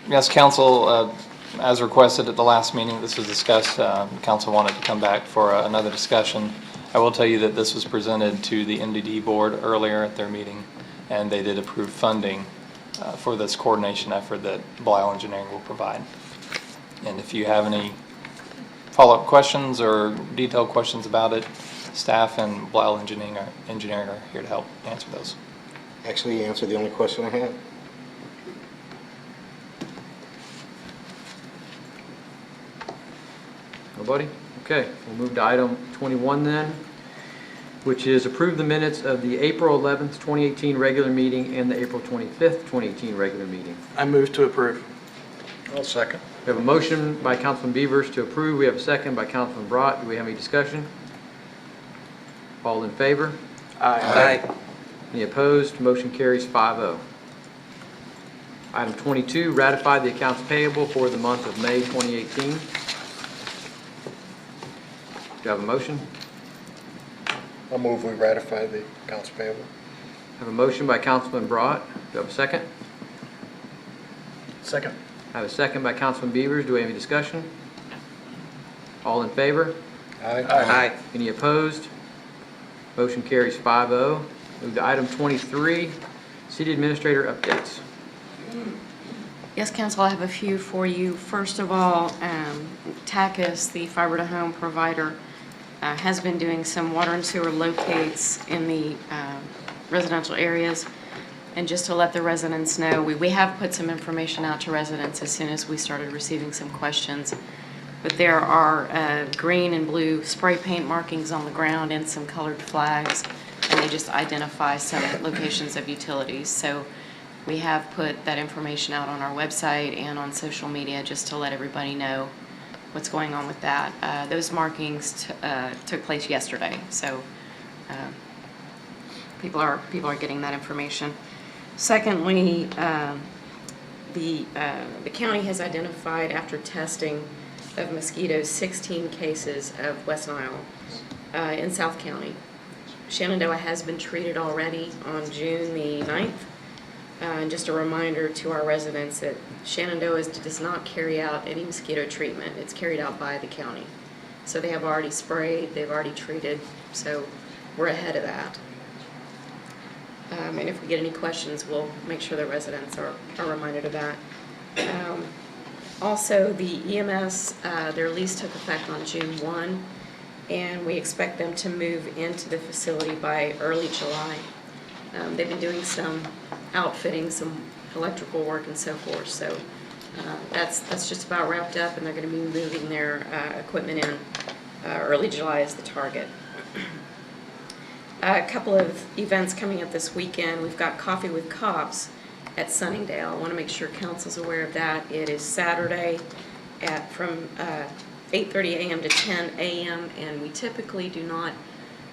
Yes, Council, as requested at the last meeting, this was discussed. Council wanted to come back for another discussion. I will tell you that this was presented to the MDD board earlier at their meeting, and they did approve funding for this coordination effort that Blisle Engineering will provide. And if you have any follow-up questions or detailed questions about it, staff and Blisle Engineering are here to help answer those. Actually, you answered the only question I had. Nobody? Okay, we'll move to item 21 then, which is approve the minutes of the April 11th, 2018 regular meeting and the April 25th, 2018 regular meeting. I move to approve. I'll second. We have a motion by Councilman Beavers to approve. We have a second by Councilman Brott. Do we have any discussion? All in favor? Aye. Any opposed? Motion carries 5-0. Item 22, ratify the accounts payable for the month of May 2018. Do you have a motion? I'll move we ratify the accounts payable. I have a motion by Councilman Brott. Do you have a second? Second. I have a second by Councilman Beavers. Do we have any discussion? All in favor? Aye. Any opposed? Motion carries 5-0. Move to item 23, city administrator updates. Yes, Council, I have a few for you. First of all, TACUS, the fiber to home provider, has been doing some water and sewer locates in the residential areas. And just to let the residents know, we have put some information out to residents as soon as we started receiving some questions. But there are green and blue spray paint markings on the ground and some colored flags, and they just identify some locations of utilities. So we have put that information out on our website and on social media just to let everybody know what's going on with that. Those markings took place yesterday, so people are getting that information. Secondly, the county has identified, after testing of mosquitoes, 16 cases of West Nile in South County. Shenandoah has been treated already on June the 9th. And just a reminder to our residents that Shenandoah does not carry out any mosquito treatment. It's carried out by the county. So they have already sprayed, they've already treated, so we're ahead of that. And if we get any questions, we'll make sure the residents are reminded of that. Also, the EMS, their lease took effect on June 1, and we expect them to move into the facility by early July. They've been doing some outfitting, some electrical work and so forth, so that's just about wrapped up, and they're going to be moving their equipment in early July is the target. A couple of events coming up this weekend. We've got Coffee with Cops at Sunningdale. I want to make sure council's aware of that. It is Saturday from 8:30 a.m. to 10 a.m. and we typically do not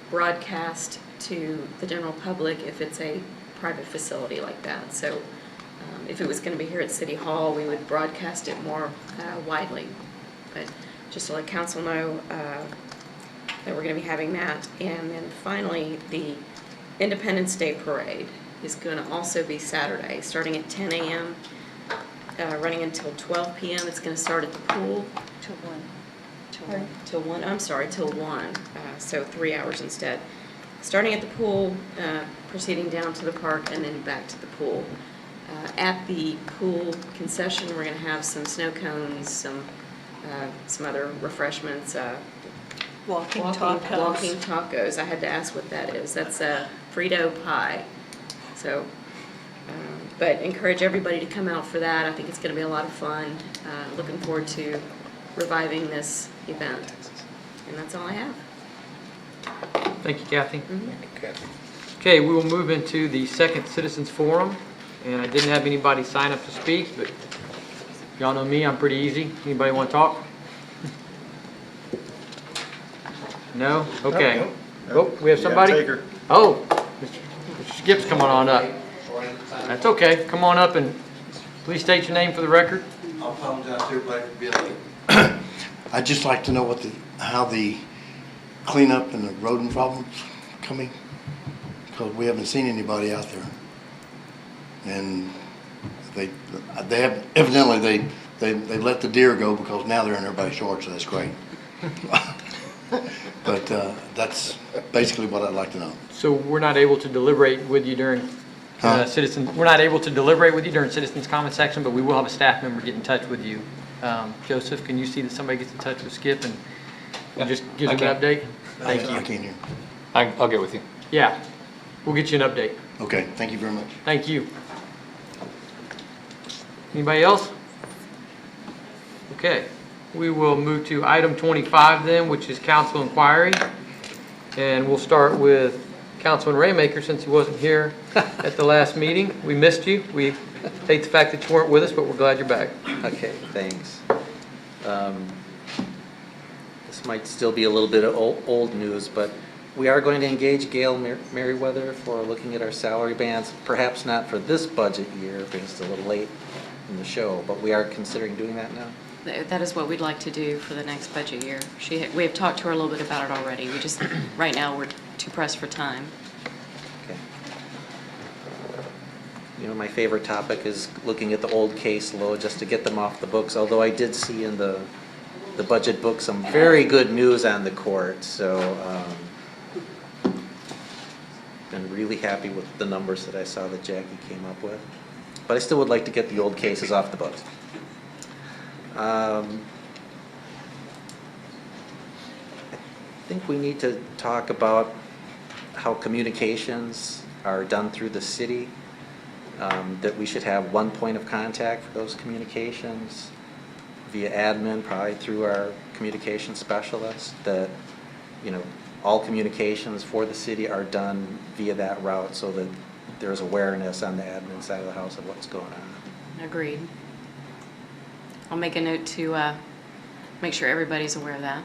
broadcast to the general public if it's a private facility like that. So if it was going to be here at City Hall, we would broadcast it more widely. But just to let council know that we're going to be having that. And then finally, the Independence Day Parade is going to also be Saturday, starting at 10 a.m., running until 12 p.m. It's going to start at the pool. Till 1, so 3 hours instead. Starting at the pool, proceeding down to the park, and then back to the pool. At the pool concession, we're going to have some snow cones, some other refreshments. Walking tacos. I had to ask what that is. That's a Frito pie. So But encourage everybody to come out for that. I think it's going to be a lot of fun. Looking forward to reviving this event. And that's all I have. Thank you, Kathy. Kathy. Okay, we will move into the second citizens forum. And I didn't have anybody sign up to speak, but y'all know me, I'm pretty easy. Anybody want to talk? No? Okay. Oh, we have somebody? Oh, Mr. Skip's coming on up. That's okay. Come on up and please state your name for the record. I apologize to everybody for being late. I'd just like to know how the cleanup and the rodent problems coming, because we haven't seen anybody out there. And they have, evidently they let the deer go because now they're in everybody's shorts, so that's great. But that's basically what I'd like to know. So we're not able to deliberate with you during we're not able to deliberate with you during citizens comment section, but we will have a staff member get in touch with you. Joseph, can you see that somebody gets in touch with Skip and just gives him an update? Thank you. I can't hear. I'll get with you. Yeah, we'll get you an update. Okay, thank you very much. Thank you. Anybody else? Okay, we will move to item 25 then, which is council inquiry. And we'll start with Councilman Raymaker, since he wasn't here at the last meeting. We missed you. We hate the fact that you weren't with us, but we're glad you're back. Okay, thanks. This might still be a little bit of old news, but we are going to engage Gail Merriweather for looking at our salary bands, perhaps not for this budget year, because it's a little late in the show, but we are considering doing that now. That is what we'd like to do for the next budget year. We have talked to her a little bit about it already. We just, right now, we're too pressed for time. Okay. You know, my favorite topic is looking at the old case load just to get them off the books, although I did see in the budget book some very good news on the court, so been really happy with the numbers that I saw that Jackie came up with. But I still would like to get the old cases off the books. I think we need to talk about how communications are done through the city, that we should have one point of contact for those communications via admin, probably through our communication specialist, that, you know, all communications for the city are done via that route so that there's awareness on the admin side of the house of what's going on. Agreed. I'll make a note to make sure everybody's aware of that.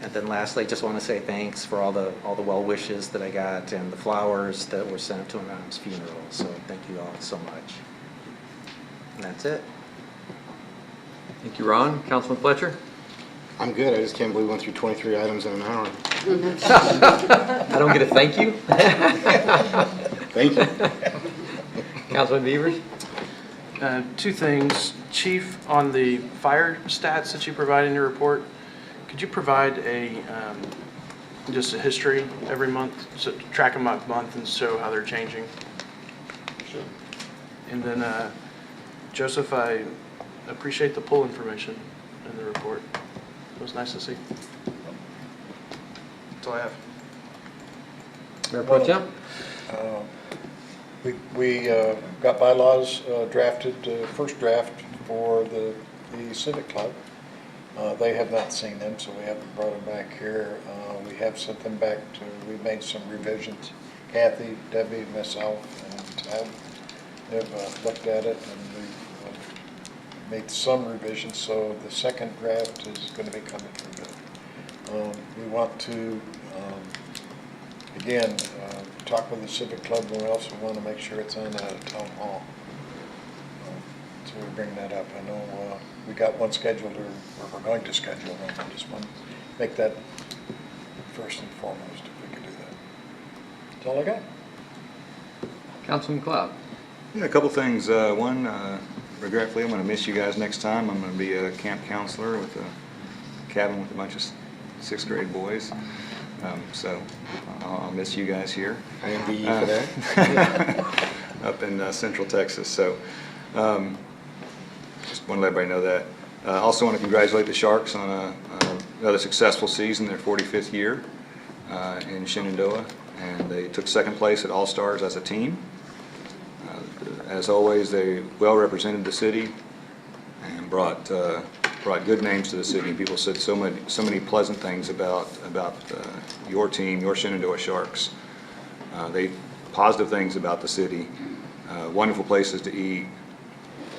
And then lastly, just want to say thanks for all the well wishes that I got and the flowers that were sent to my mom's funeral. So thank you all so much. And that's it. Thank you, Ron. Councilman Fletcher? I'm good. I just can't believe we went through 23 items in an hour. I don't get a thank you? Thank you. Councilman Beavers? Two things. Chief, on the fire stats that you provide in your report, could you provide just a history every month, so track them by month and show how they're changing? Sure. And then, Joseph, I appreciate the poll information in the report. It was nice to see. That's all I have. Mayor Pro Tem? We got bylaws drafted, first draft for the Civic Club. They have not seen them, so we haven't brought them back here. We have sent them back we made some revisions. Kathy, Debbie, myself, and Ted have looked at it, and we've made some revisions, so the second draft is going to be coming through good. We want to, again, talk with the Civic Club, and we also want to make sure it's on Town Hall. So we bring that up. I know we got one scheduled, or we're going to schedule one. I just want to make that first and foremost, if we could do that. That's all I got. Councilman Cloud? Yeah, a couple things. One, regretfully, I'm going to miss you guys next time. I'm going to be a camp counselor with a cabin with a bunch of 6th grade boys. So I'll miss you guys here. I envy you for that. Up in Central Texas. So just want to let everybody know that. Also want to congratulate the Sharks on another successful season, their 45th year in Shenandoah. And they took second place at All-Stars as a team. as always, they well represented the city and brought good names to the city. And people said so many pleasant things about your team, your Shenandoah Sharks. Positive things about the city, wonderful places to eat,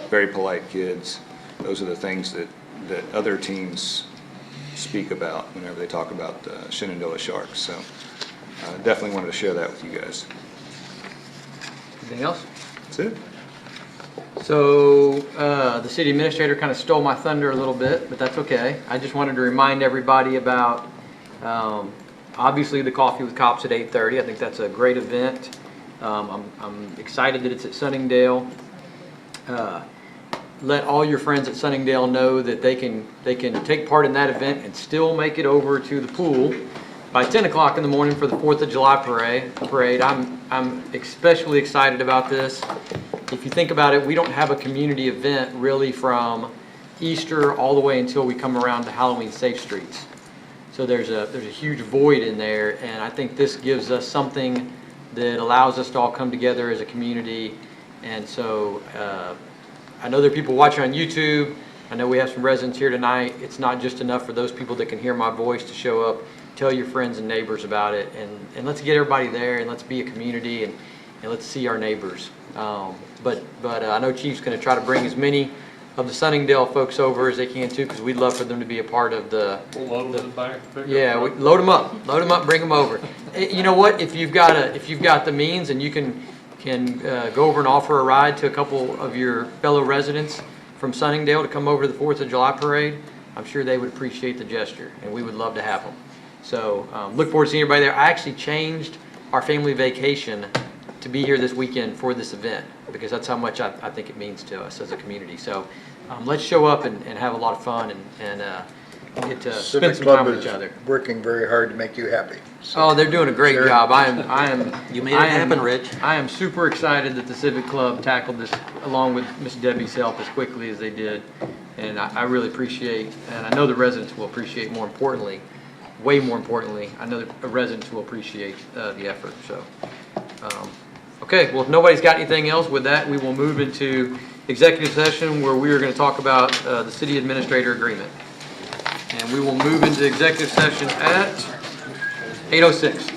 very polite kids. Those are the things that other teams speak about whenever they talk about Shenandoah Sharks. So definitely wanted to share that with you guys. Anything else? That's it. So the city administrator kind of stole my thunder a little bit, but that's okay. I just wanted to remind everybody about obviously the Coffee with Cops at 8:30. I think that's a great event. I'm excited that it's at Sunningdale. Let all your friends at Sunningdale know that they can take part in that event and still make it over to the pool by 10 o'clock in the morning for the 4th of July parade. I'm especially excited about this. If you think about it, we don't have a community event really from Easter all the way until we come around to Halloween Safe Streets. So there's a huge void in there, and I think this gives us something that allows us to all come together as a community. And so I know there are people watching on YouTube. I know we have some residents here tonight. It's not just enough for those people that can hear my voice to show up. Tell your friends and neighbors about it, and let's get everybody there, and let's be a community, and let's see our neighbors. But I know Chief's going to try to bring as many of the Sunningdale folks over as they can too, because we'd love for them to be a part of the. We'll load them back. Yeah, load them up, bring them over. You know what? If you've got the means and you can go over and offer a ride to a couple of your fellow residents from Sunningdale to come over to the 4th of July parade, I'm sure they would appreciate the gesture, and we would love to have them. So look forward to seeing everybody there. I actually changed our family vacation to be here this weekend for this event, because that's how much I think it means to us as a community. So let's show up and have a lot of fun and get to spend some time with each other. Working very hard to make you happy. So. Oh, they're doing a great job. I am. You made it happen, Rich. I am super excited that the Civic Club tackled this along with Miss Debbie's help as quickly as they did, and I really appreciate, and I know the residents will appreciate. More importantly, way more importantly, I know the residents will appreciate the effort. So, okay. Well, if nobody's got anything else, with that, we will move into executive session where we are going to talk about the city administrator agreement. And we will move into executive session at 8:06.